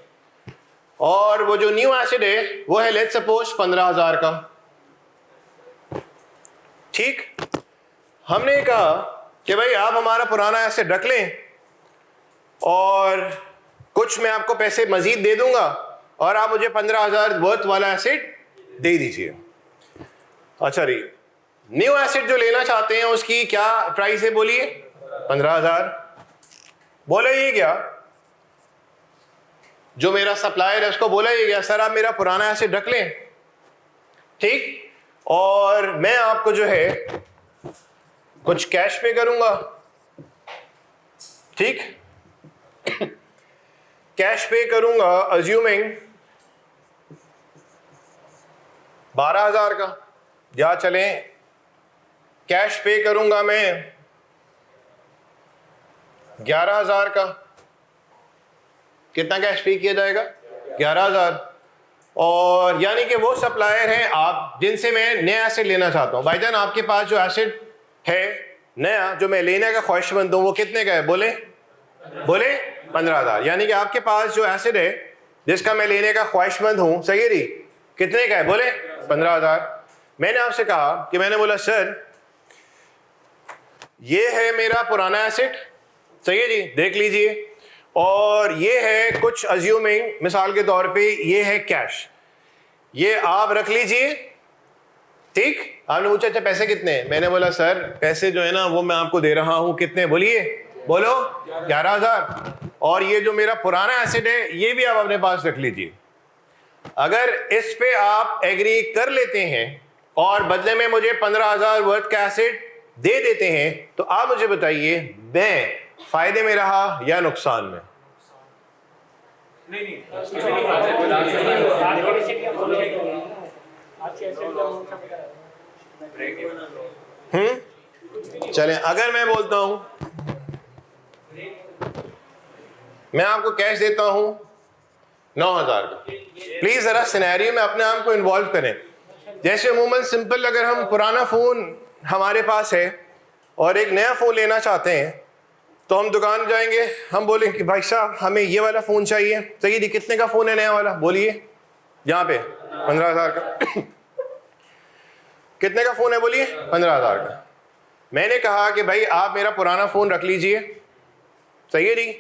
और वो जो न्यू एसेट है वो है लेट्स सपोज 15,000 का। ठीक, हमने कहा कि भाई आप हमारा पुराना एसेट रख लें और कुछ मैं आपको पैसे मजीद दे दूंगा और आप मुझे 15,000 वर्थ वाला एसेट दे दीजिए। अच्छा जी, न्यू एसेट जो लेना चाहते हैं उसकी क्या प्राइस है बोलिए? 15,000। बोला ये क्या, जो मेरा सप्लायर है उसको बोला ये गया सर आप मेरा पुराना एसेट रख लें, ठीक, और मैं आपको जो है कुछ कैश पे करूंगा। ठीक, कैश पे करूंगा अज्यूमिंग 12,000 का, या चलें कैश पे करूंगा मैं 11,000 का। कितना कैश पे किया जाएगा? 11,000। और यानी कि वो सप्लायर हैं आप जिनसे मैं नया एसेट लेना चाहता हूं। भाईजान आपके पास जो एसेट है नया जो मैं लेने का ख्वाहिशमंद हूं वो कितने का है? बोले 15,000। यानी कि आपके पास जो एसेट है जिसका मैं लेने का ख्वाहिशमंद हूं, सही है जी, कितने का है? बोले 15,000। मैंने आपसे कहा कि मैंने बोला सर ये है मेरा पुराना एसेट, सही है जी, देख लीजिए, और ये है कुछ अज्यूमिंग मिसाल के तौर पे ये है कैश, ये आप रख लीजिए। ठीक, आपने पूछा अच्छा पैसे कितने हैं? मैंने बोला सर पैसे जो है ना वो मैं आपको दे रहा हूं, कितने बोलिए? बोलो 11,000। और ये जो मेरा पुराना एसेट है ये भी आप अपने पास रख लीजिए। अगर इस पे आप एग्री कर लेते हैं और बदले में मुझे 15,000 वर्थ का एसेट दे देते हैं तो आप मुझे बताइए मैं फायदे में रहा या नुकसान में? चलें, अगर मैं बोलता हूं मैं आपको कैश देता हूं 9,000 का, प्लीज जरा सिनेरियो में अपने आप को इन्वॉल्व करें। जैसे अमूमन सिंपल अगर हम पुराना फोन हमारे पास है और एक नया फोन लेना चाहते हैं तो हम दुकान जाएंगे, हम बोलेंगे कि भाई साहब हमें ये वाला फोन चाहिए। सही जी, कितने का फोन है नया वाला? बोलिए यहाँ पे 15,000 का। कितने का फोन है बोलिए? 15,000 का। मैंने कहा कि भाई आप मेरा पुराना फोन रख लीजिए, सही है जी,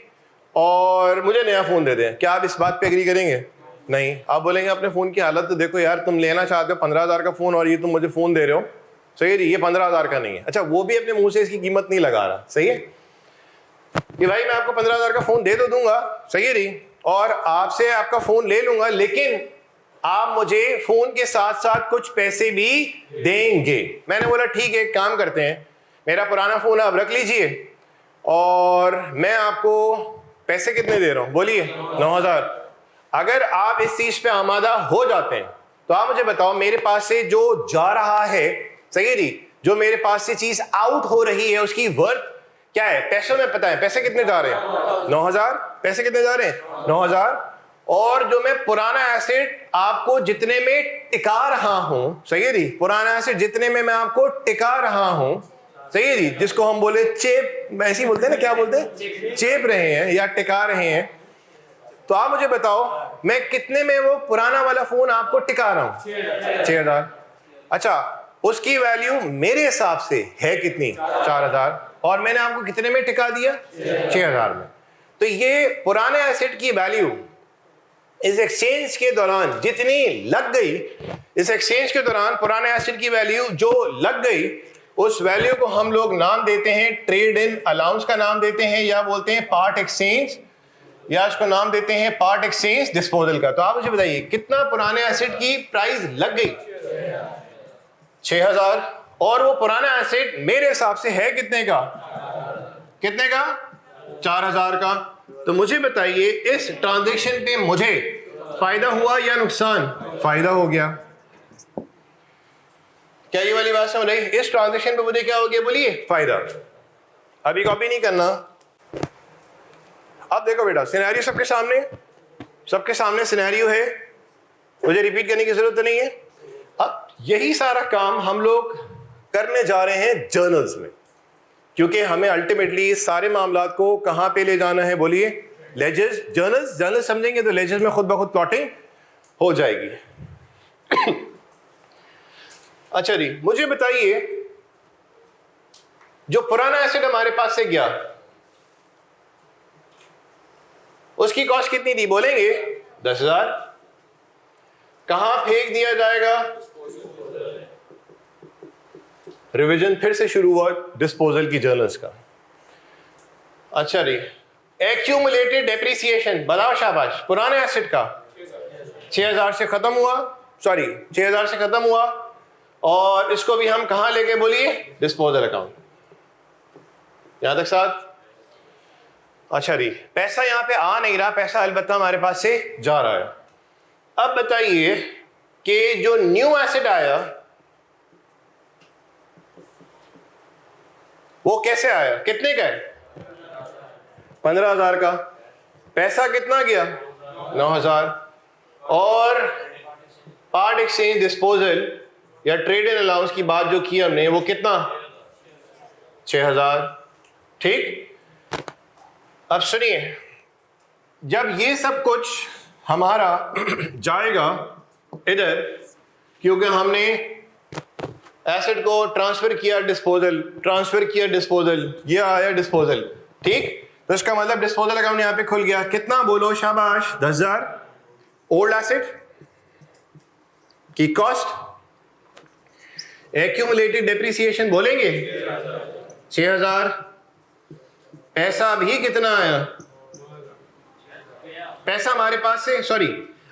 और मुझे नया फोन दे दें। क्या आप इस बात पे एग्री करेंगे? नहीं। आप बोलेंगे अपने फोन की हालत तो देखो यार, तुम लेना चाहते हो 15,000 का फोन और ये तुम मुझे फोन दे रहे हो, सही है जी, ये 15,000 का नहीं है। अच्छा, वो भी अपने मुंह से इसकी कीमत नहीं लगा रहा, सही है कि भाई मैं आपको 15,000 का फोन दे तो दूंगा, सही है जी, और आपसे आपका फोन ले लूंगा, लेकिन आप मुझे फोन के साथ साथ कुछ पैसे भी देंगे। मैंने बोला ठीक है, एक काम करते हैं, मेरा पुराना फोन आप रख लीजिए और मैं आपको पैसे कितने दे रहा हूं? बोलिए 9,000। अगर आप इस चीज पे आमादा हो जाते हैं तो आप मुझे बताओ मेरे पास से जो जा रहा है, सही है जी, जो मेरे पास से चीज आउट हो रही है उसकी वर्थ क्या है? पैसों में पता है पैसे कितने जा रहे हैं? 9,000। पैसे कितने जा रहे हैं? 9,000। और जो मैं पुराना एसेट आपको जितने में टिका रहा हूं, सही है जी, पुराना एसेट जितने में मैं आपको टिका रहा हूं, सही है जी, जिसको हम बोले चेप, ऐसे ही बोलते हैं ना, क्या बोलते हैं, चेप रहे हैं या टिका रहे हैं, तो आप मुझे बताओ मैं कितने में वो पुराना वाला फोन आपको टिका रहा हूं? 6,000। अच्छा, उसकी वैल्यू मेरे हिसाब से है कितनी? 4000, और मैंने आपको कितने में टिका दिया? 6000 में। तो ये पुराने एसेट की वैल्यू इस एक्सचेंज के दौरान जितनी लग गई, इस एक्सचेंज के दौरान पुराने एसेट की वैल्यू जो लग गई, उस वैल्यू को हम लोग नाम देते हैं ट्रेड इन अलाउंस का नाम देते हैं, या बोलते हैं पार्ट एक्सचेंज, या इसको नाम देते हैं पार्ट एक्सचेंज डिस्पोजल का। तो आप मुझे बताइए कितना पुराने एसेट की प्राइस लग गई? 6000, और वो पुराना एसेट मेरे हिसाब से है कितने का? कितने का? 4000 का। तो मुझे बताइए इस ट्रांजैक्शन पे मुझे फायदा हुआ या नुकसान? फायदा हो गया। क्या ये वाली बात समझ रही? इस ट्रांजैक्शन पे मुझे क्या हो गया? बोलिए, फायदा। अभी कॉपी नहीं करना। अब देखो बेटा, सिनेरियो सबके सामने सिनेरियो है, मुझे रिपीट करने की जरूरत नहीं है। अब यही सारा काम हम लोग करने जा रहे हैं जर्नल्स में, क्योंकि हमें अल्टीमेटली सारे मामलात को कहां पे ले जाना है? बोलिए, लेजर्स। जर्नल्स समझेंगे तो लेजर्स में खुद ब खुद प्लॉटिंग हो जाएगी। अच्छा जी, मुझे बताइए जो पुराना एसेट हमारे पास से गया, उसकी कॉस्ट कितनी थी? बोलेंगे 10,000। कहां फेंक दिया जाएगा? रिवीजन फिर से शुरू हुआ डिस्पोजल की जर्नल्स का। अच्छा जी, एक्यूमुलेटेड डेप्रिसिएशन, बताओ शाबाश, पुराने एसेट का 6000 से खत्म हुआ, 6000 से खत्म हुआ, और इसको भी हम कहां लेके? बोलिए, डिस्पोजल अकाउंट। यहां तक साथ? अच्छा जी, पैसा यहां पे आ नहीं रहा, पैसा अलबत्ता हमारे पास से जा रहा है। अब बताइए कि जो न्यू एसेट आया वो कैसे आया? कितने का है? 15,000 का। पैसा कितना गया? 9,000। और पार्ट एक्सचेंज डिस्पोजल या ट्रेड इन अलाउंस की बात जो की हमने, वो कितना? 6,000। ठीक। अब सुनिए, जब ये सब कुछ हमारा जाएगा इधर, क्योंकि हमने एसेट को ट्रांसफर किया डिस्पोजल, ये आया डिस्पोजल, ठीक। तो इसका मतलब डिस्पोजल अकाउंट यहां पे खुल गया। कितना? बोलो शाबाश, 10,000। ओल्ड एसेट की कॉस्ट, एक्यूमुलेटेड डेप्रिसिएशन बोलेंगे 6,000। पैसा भी कितना आया? पैसा हमारे पास से,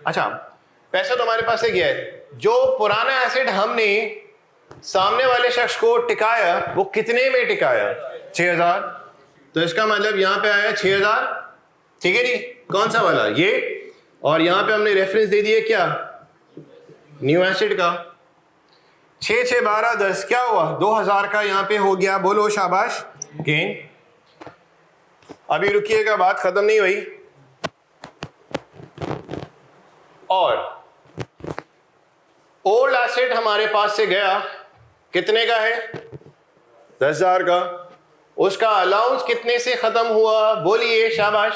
अच्छा, पैसा तो हमारे पास से गया है। जो पुराना एसेट हमने सामने वाले शख्स को टिकाया, वो कितने में टिकाया? 6,000। तो इसका मतलब यहां पे आया 6,000, ठीक है जी। कौन सा वाला? ये। और यहां पे हमने रेफरेंस दे दिया क्या? न्यू एसेट का। 6 6 12 10, क्या हुआ? 2,000 का यहां पे हो गया। बोलो शाबाश, गेन। अभी रुकिएगा, बात खत्म नहीं हुई। और ओल्ड एसेट हमारे पास से गया, कितने का है? 10,000 का। उसका अलाउंस कितने से खत्म हुआ? बोलिए शाबाश,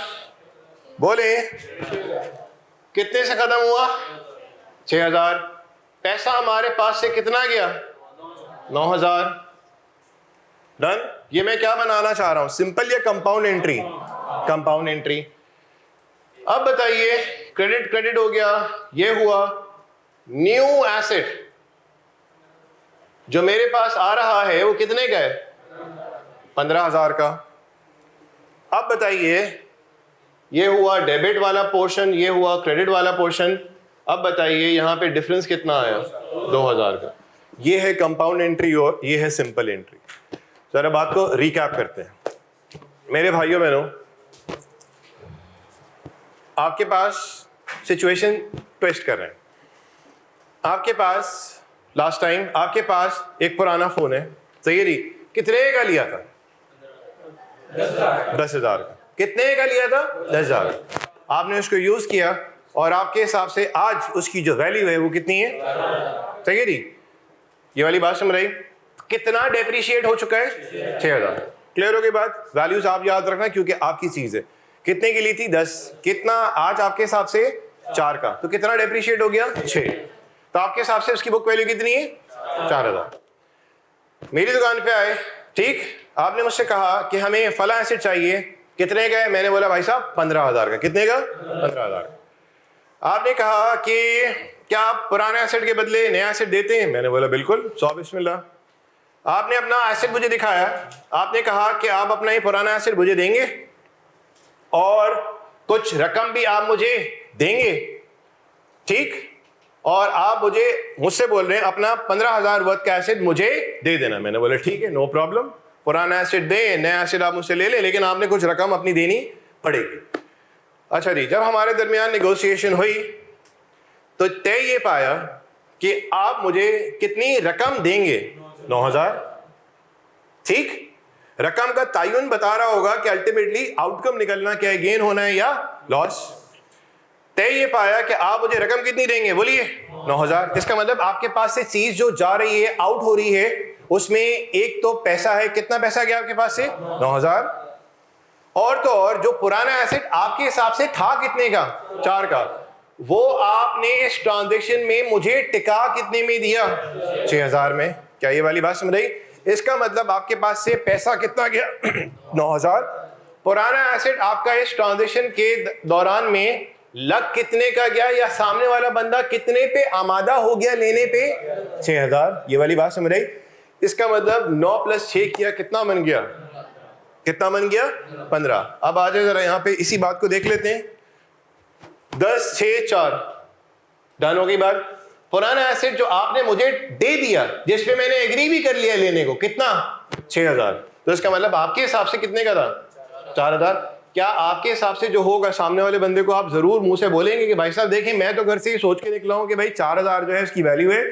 बोले, कितने से खत्म हुआ? 6,000। पैसा हमारे पास से कितना गया? 9,000। डन। ये मैं क्या बनाना चाह रहा हूं? सिंपल या कंपाउंड एंट्री? Compound entry. अब बताइए, क्रेडिट हो गया, ये हुआ। न्यू एसेट जो मेरे पास आ रहा है वो कितने का है? 15,000 का। अब बताइए, ये हुआ डेबिट वाला पोर्शन, ये हुआ क्रेडिट वाला पोर्शन। अब बताइए यहां पे डिफरेंस कितना आया? 2,000 का। ये है कंपाउंड एंट्री और ये है सिंपल एंट्री। जरा बात को रिकैप करते हैं। मेरे भाइयों बहनों, आपके पास सिचुएशन ट्विस्ट कर रहे हैं। आपके पास लास्ट टाइम आपके पास एक पुराना फोन है, सही है जी। कितने का लिया था? 10,000 का। कितने का लिया था? 10,000। आपने उसको यूज किया और आपके हिसाब से आज उसकी जो वैल्यू है वो कितनी है? सही है जी। ये वाली बात समझ रही? कितना डेप्रिशिएट हो चुका है? 6,000। क्लियर हो गई बात? वैल्यूज आप याद रखना क्योंकि आपकी चीज है। कितने की ली थी? 10। कितना आज आपके हिसाब से? 4 का। तो कितना डेप्रिशिएट हो गया? 6। तो आपके हिसाब से उसकी बुक वैल्यू कितनी है? 4,000। मेरी दुकान पे आए, ठीक, आपने मुझसे कहा कि हमें फला एसेट चाहिए, कितने का है? मैंने बोला भाई साहब 15,000 का। कितने का? 15,000। आपने कहा कि क्या आप पुराने एसेट के बदले नया एसेट देते हैं? मैंने बोला बिल्कुल, 100 बिस्मिल्लाह। आपने अपना एसेट मुझे दिखाया, आपने कहा कि आप अपना ये पुराना एसेट मुझे देंगे और कुछ रकम भी आप मुझे देंगे, ठीक, और आप मुझसे बोल रहे हैं अपना 15,000 वर्थ का एसेट मुझे दे देना। मैंने बोला ठीक है, नो प्रॉब्लम, पुराना एसेट दें, नया एसेट आप मुझसे ले लें, लेकिन आपने कुछ रकम अपनी देनी पड़ेगी। अच्छा जी, जब हमारे दरमियान नेगोशिएशन हुई तो तय ये पाया कि आप मुझे कितनी रकम देंगे? 9,000। ठीक, रकम का तायुन बता रहा होगा कि अल्टीमेटली आउटकम निकलना क्या है, गेन होना है या लॉस। तय ये पाया कि आप मुझे रकम कितनी देंगे? बोलिए 9,000। इसका मतलब आपके पास से चीज जो जा रही है, आउट हो रही है, उसमें एक तो पैसा है, कितना पैसा गया आपके पास से? 9,000। और तो और जो पुराना एसेट आपके हिसाब से था कितने का? 4 का, वो आपने इस ट्रांजेक्शन में मुझे टिका कितने में दिया? 6,000 में। क्या ये वाली बात समझ आई? इसका मतलब आपके पास से पैसा कितना गया? 9,000। पुराना एसेट आपका इस ट्रांजेक्शन के दौरान में लग कितने का गया, या सामने वाला बंदा कितने पे आमादा हो गया लेने पे? 6,000। ये वाली बात समझ आई? इसका मतलब 9 + 6 किया, कितना बन गया? कितना बन गया? 15। अब आ जाए जरा यहाँ पे इसी बात को देख लेते हैं। 10, 6, 4, डन हो गई बात। पुराना एसेट जो आपने मुझे दे दिया, जिसपे मैंने एग्री भी कर लिया लेने को, कितना? 6,000। तो इसका मतलब आपके हिसाब से कितने का था? 4,000। क्या आपके हिसाब से जो होगा, सामने वाले बंदे को आप जरूर मुंह से बोलेंगे कि भाई साहब देखें, मैं तो घर से ही सोच के निकला हूं कि भाई 4,000 जो है इसकी वैल्यू है।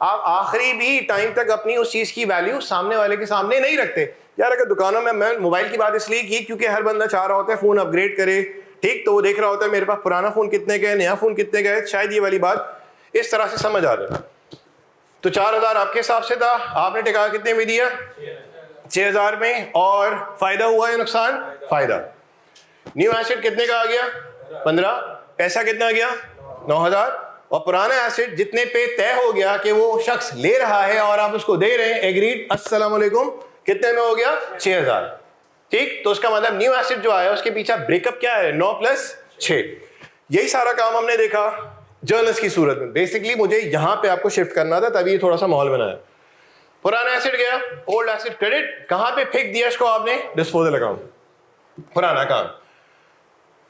आप आखिरी भी टाइम तक अपनी उस चीज की वैल्यू सामने वाले के सामने नहीं रखते। यार अगर दुकानों में, मैं मोबाइल की बात इसलिए की क्योंकि हर बंदा चाह रहा होता है फोन अपग्रेड करे, ठीक, तो वो देख रहा होता है मेरे पास पुराना फोन कितने का है, नया फोन कितने का है, शायद ये वाली बात इस तरह से समझ आ रहा है। तो 4,000 आपके हिसाब से था, आपने टिका कितने में दिया? 6,000 में। और फायदा हुआ या नुकसान? फायदा। न्यू एसेट कितने का आ गया? 15। पैसा कितना गया? 9,000। और पुराना एसेट जितने पे तय हो गया कि वो शख्स ले रहा है और आप उसको दे रहे हैं, एग्रीड, अस्सलाम वालेकुम, कितने में हो गया? 6,000। ठीक, तो उसका मतलब न्यू एसेट जो आया उसके पीछे ब्रेकअप क्या है? 9 + 6। यही सारा काम हमने देखा जर्नल्स की सूरत में। बेसिकली मुझे यहां पे आपको शिफ्ट करना था, तभी थोड़ा सा माहौल बनाया। पुराना एसेट गया, ओल्ड एसेट क्रेडिट, कहां पे फेंक दिया इसको आपने? Disposal account. पुराना काम,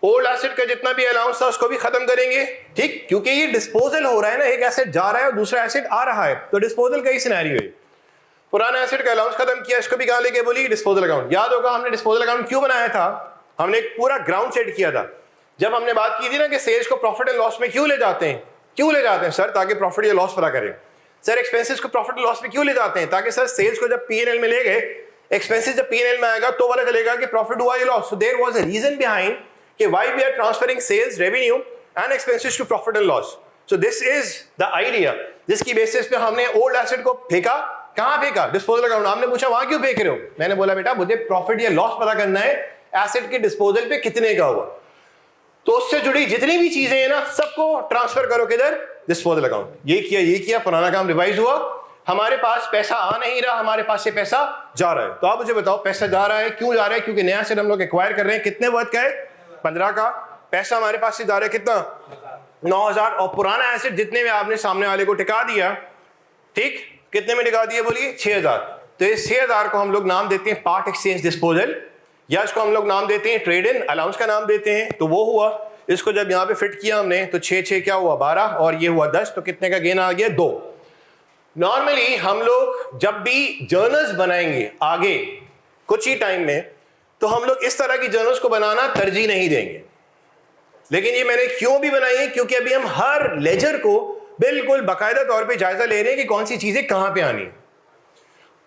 ओल्ड एसेट का जितना भी अलाउंस था उसको भी खत्म करेंगे, ठीक, क्योंकि ये डिस्पोजल हो रहा है ना, एक एसेट जा रहा है और दूसरा एसेट आ रहा है, तो डिस्पोजल का ही सिनेरियो है। पुराना एसेट का अलाउंस खत्म किया, इसको भी कहां लेके बोली? Disposal account. याद होगा हमने डिस्पोजल अकाउंट क्यों बनाया था? हमने एक पूरा ग्राउंड सेट किया था जब हमने बात की थी ना कि सेल्स को प्रॉफिट एंड लॉस में क्यों ले जाते हैं? क्यों ले जाते हैं सर? ताकि प्रॉफिट या लॉस पता करें। सर एक्सपेंसेस को प्रॉफिट एंड लॉस में क्यों ले जाते हैं? ताकि सर सेल्स को जब P&L में ले गए, एक्सपेंसेस जब P&L में आएगा तो पता चलेगा कि प्रॉफिट हुआ या loss. So there was a reason behind कि why we are transferring sales revenue and expenses to profit and loss. So this is the idea, जिसकी बेसिस पे हमने ओल्ड एसेट को फेंका। कहां फेंका? Disposal account. हमने पूछा वहां क्यों फेंक रहे हो? मैंने बोला बेटा मुझे प्रॉफिट या लॉस पता करना है, एसेट के डिस्पोजल पे कितने का हुआ। तो उससे जुड़ी जितनी भी चीजें हैं ना, सबको ट्रांसफर करो किधर? Disposal account. ये किया, पुराना काम रिवाइज हुआ, हमारे पास पैसा आ नहीं रहा, हमारे पास से पैसा जा रहा है। तो आप मुझे बताओ पैसा जा रहा है, क्यों जा रहा है? क्योंकि नया एसेट हम लोग एक्वायर कर रहे हैं, कितने वर्थ का है? 15 का। पैसा हमारे पास से जा रहा है कितना? 9,000। और पुराना एसेट जितने में आपने सामने वाले को टिका दिया, ठीक, कितने में टिका दिया बोलिए? 6,000। तो इस 6,000 को हम लोग नाम देते हैं पार्ट एक्सचेंज डिस्पोजल, या इसको हम लोग नाम देते हैं ट्रेड इन अलाउंस का नाम देते हैं। तो वो हुआ, इसको जब यहाँ पे फिट किया हमने तो 6 क्या हुआ? 12, और ये हुआ 10, तो कितने का गेन आ गया? 2। नॉर्मली हम लोग जब भी जर्नल्स बनाएंगे आगे कुछ ही टाइम में, तो हम लोग इस तरह की जर्नल्स को बनाना तरजीह नहीं देंगे, लेकिन ये मैंने क्यों भी बनाई है? क्योंकि अभी हम हर लेजर को बिल्कुल बाकायदा तौर पे जायजा ले रहे हैं कि कौन सी चीजें कहां पे आनी है।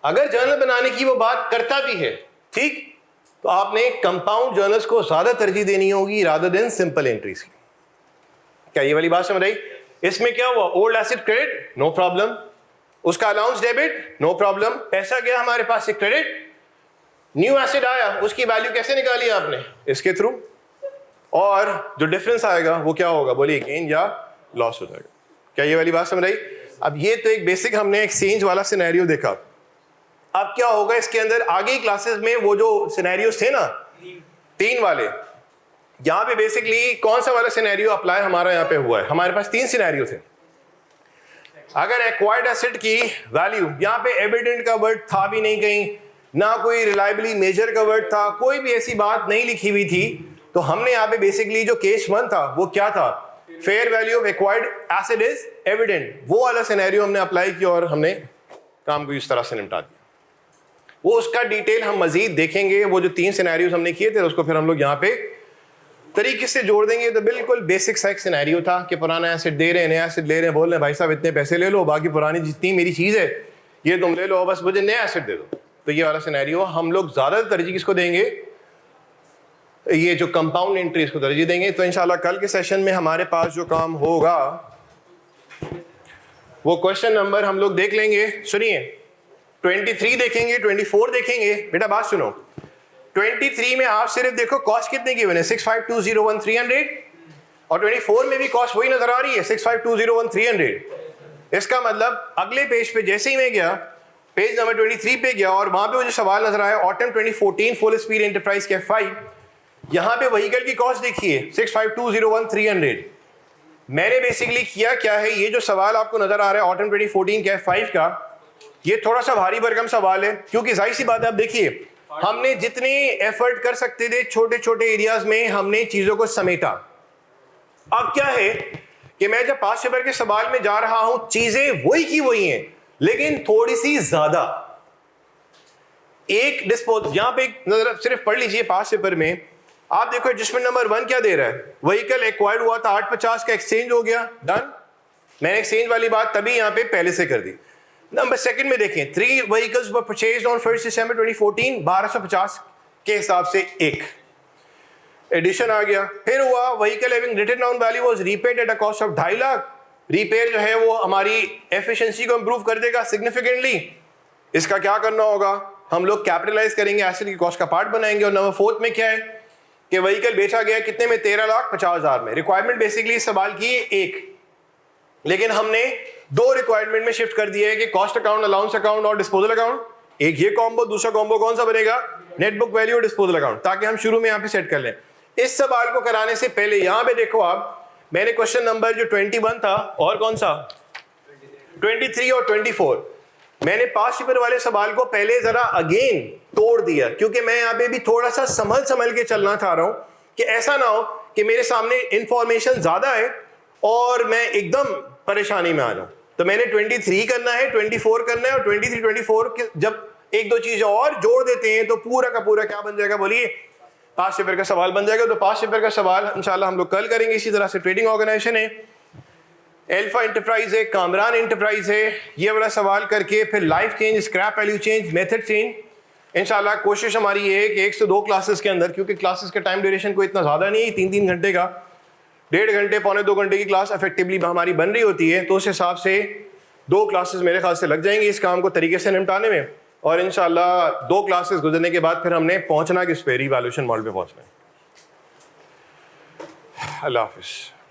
अगर जर्नल बनाने की वो बात करता भी है, ठीक, तो आपने कंपाउंड जर्नल्स को ज्यादा तरजीह देनी होगी रादर देन सिंपल एंट्रीज की। क्या ये वाली बात समझ आई? इसमें क्या हुआ? Old asset credit, no problem, उसका अलाउंस डेबिट, नो प्रॉब्लम, पैसा गया हमारे पास से क्रेडिट, न्यू एसेट आया, उसकी वैल्यू कैसे निकाली आपने? इसके थ्रू, और जो डिफरेंस आएगा वो क्या होगा? बोलिए गेन या लॉस हो जाएगा। क्या ये वाली बात समझ आई? अब ये तो एक बेसिक हमने एक्सचेंज वाला सिनेरियो देखा। अब क्या होगा इसके अंदर आगे क्लासेस में, वो जो सिनेरियोस थे ना 3 वाले, यहाँ पे बेसिकली कौन सा वाला सिनेरियो अप्लाई हमारा यहाँ पे हुआ है? हमारे पास 3 सिनेरियो थे। अगर एक्वायर्ड एसेट की वैल्यू, यहाँ पे एविडेंट का वर्ड था भी नहीं कहीं, ना कोई रिलायबली मेजर का वर्ड था, कोई भी ऐसी बात नहीं लिखी हुई थी, तो हमने यहाँ पे बेसिकली जो केस 1 था वो क्या था? Fair value of acquired asset is evident, वो वाला सिनेरियो हमने अप्लाई किया और हमने काम को इस तरह से निपटा दिया। वो उसका डिटेल हम मजीद देखेंगे, वो जो 3 सिनेरियोज हमने किए थे उसको फिर हम लोग यहाँ पे तरीके से जोड़ देंगे। तो बिल्कुल बेसिक सा एक सिनेरियो था कि पुराना एसेट दे रहे हैं, नया एसेट ले रहे हैं, बोल रहे हैं भाई साहब इतने पैसे ले लो, बाकी पुरानी जितनी मेरी चीज़ है ये तुम ले लो, बस मुझे नया एसेट दे दो। तो ये वाला सिनेरियो हम लोग ज़्यादा तरजीह किसको देंगे? ये जो कंपाउंड इंट्रीज को तरजीह देंगे। तो इंशाल्लाह कल के सेशन में हमारे पास जो काम होगा वो क्वेश्चन नंबर हम लोग देख लेंगे। सुनिए, 23 देखेंगे, 24 देखेंगे। बेटा बात सुनो, 23 में आप सिर्फ देखो कॉस्ट कितने की बने, 65201,300, और 24 में भी कॉस्ट वही नजर आ रही है 65201,300। इसका मतलब अगले पेज पे जैसे ही मैं गया, पेज नंबर 23 पे गया और वहां पे मुझे सवाल नजर आया ऑटम 2014 फुल स्पीड एंटरप्राइज के 5, यहाँ पे व्हीकल की कॉस्ट देखिए 65201,300। मैंने बेसिकली किया क्या है, ये जो सवाल आपको नजर आ रहा है ऑटम 2014 के 5 का, ये थोड़ा सा भारी भरकम सवाल है, क्योंकि जाहिर सी बात है, आप देखिए हमने जितने एफर्ट कर सकते थे छोटे छोटे एरियाज में हमने चीजों को समेटा। अब क्या है कि मैं जब 5 पेपर के सवाल में जा रहा हूं, चीजें वही की वही हैं, लेकिन थोड़ी सी ज्यादा। एक डिस्पोज यहां पे नजर सिर्फ पढ़ लीजिए 5 पेपर में, आप देखो एडजस्टमेंट नंबर 1 क्या दे रहा है, व्हीकल एक्वायर्ड हुआ था 850 का, एक्सचेंज हो गया, डन। मैंने एक्सचेंज वाली बात तभी यहां पे पहले से कर दी। नंबर 2 में देखें, 3 व्हीकल्स वर परचेज्ड ऑन 1 दिसंबर 2014, 1250 के हिसाब से एक एडिशन आ गया। फिर हुआ vehicle having written down value was repaid at a cost of 2.5 lakh. Repair जो है वो हमारी एफिशिएंसी को इंप्रूव कर देगा सिग्निफिकेंटली। इसका क्या करना होगा, हम लोग कैपिटलाइज करेंगे, एसेट की कॉस्ट का पार्ट बनाएंगे। और नंबर 4 में क्या है कि व्हीकल बेचा गया कितने में, 13,50,000 में। रिक्वायरमेंट बेसिकली सवाल की एक, लेकिन हमने 2 रिक्वायरमेंट में शिफ्ट कर दिया है कि कॉस्ट अकाउंट, अलाउंस अकाउंट और डिस्पोजल अकाउंट। एक ये कॉम्बो, दूसरा कॉम्बो कौन सा बनेगा, नेट बुक वैल्यू और डिस्पोजल अकाउंट, ताकि हम शुरू में यहाँ पे सेट कर लें। इस सवाल को कराने से पहले यहाँ पे देखो आप, मैंने क्वेश्चन नंबर जो 21 था और कौन सा 23 और 24, मैंने 5 पेपर वाले सवाल को पहले जरा अगेन तोड़ दिया, क्योंकि मैं यहाँ पे भी थोड़ा सा संभल के चलना चाह रहा हूँ कि ऐसा ना हो कि मेरे सामने इंफॉर्मेशन ज्यादा है और मैं एकदम परेशानी में आ जाऊं। तो मैंने 23 करना है, 24 करना है, और 23-24 जब एक दो चीजें और जोड़ देते हैं तो पूरा का पूरा क्या बन जाएगा, बोलिए 5 पेपर का सवाल बन जाएगा। तो 5 पेपर का सवाल इंशाल्लाह हम लोग कल करेंगे। इसी तरह से ट्रेडिंग ऑर्गेनाइजेशन है, एल्फा एंटरप्राइज है, कामरान एंटरप्राइज है, ये वाला सवाल करके फिर life change, scrap value change, method change. इंशाल्लाह कोशिश हमारी ये है कि 1 से 2 क्लासेस के अंदर, क्योंकि क्लासेस का टाइम ड्यूरेशन कोई इतना ज़्यादा नहीं है, 3-3 घंटे का, 1.5 घंटे, 1.25-2 घंटे की क्लास इफेक्टिवली हमारी बन रही होती है। तो उस हिसाब से 2 क्लासेस मेरे ख्याल से लग जाएंगी इस काम को तरीके से निपटाने में। और इंशाल्लाह 2 क्लासेस गुजरने के बाद फिर हमने पहुंचना किस पे, रिवैल्यूएशन मॉडल पे पहुंचना है। अल्लाह हाफिज़।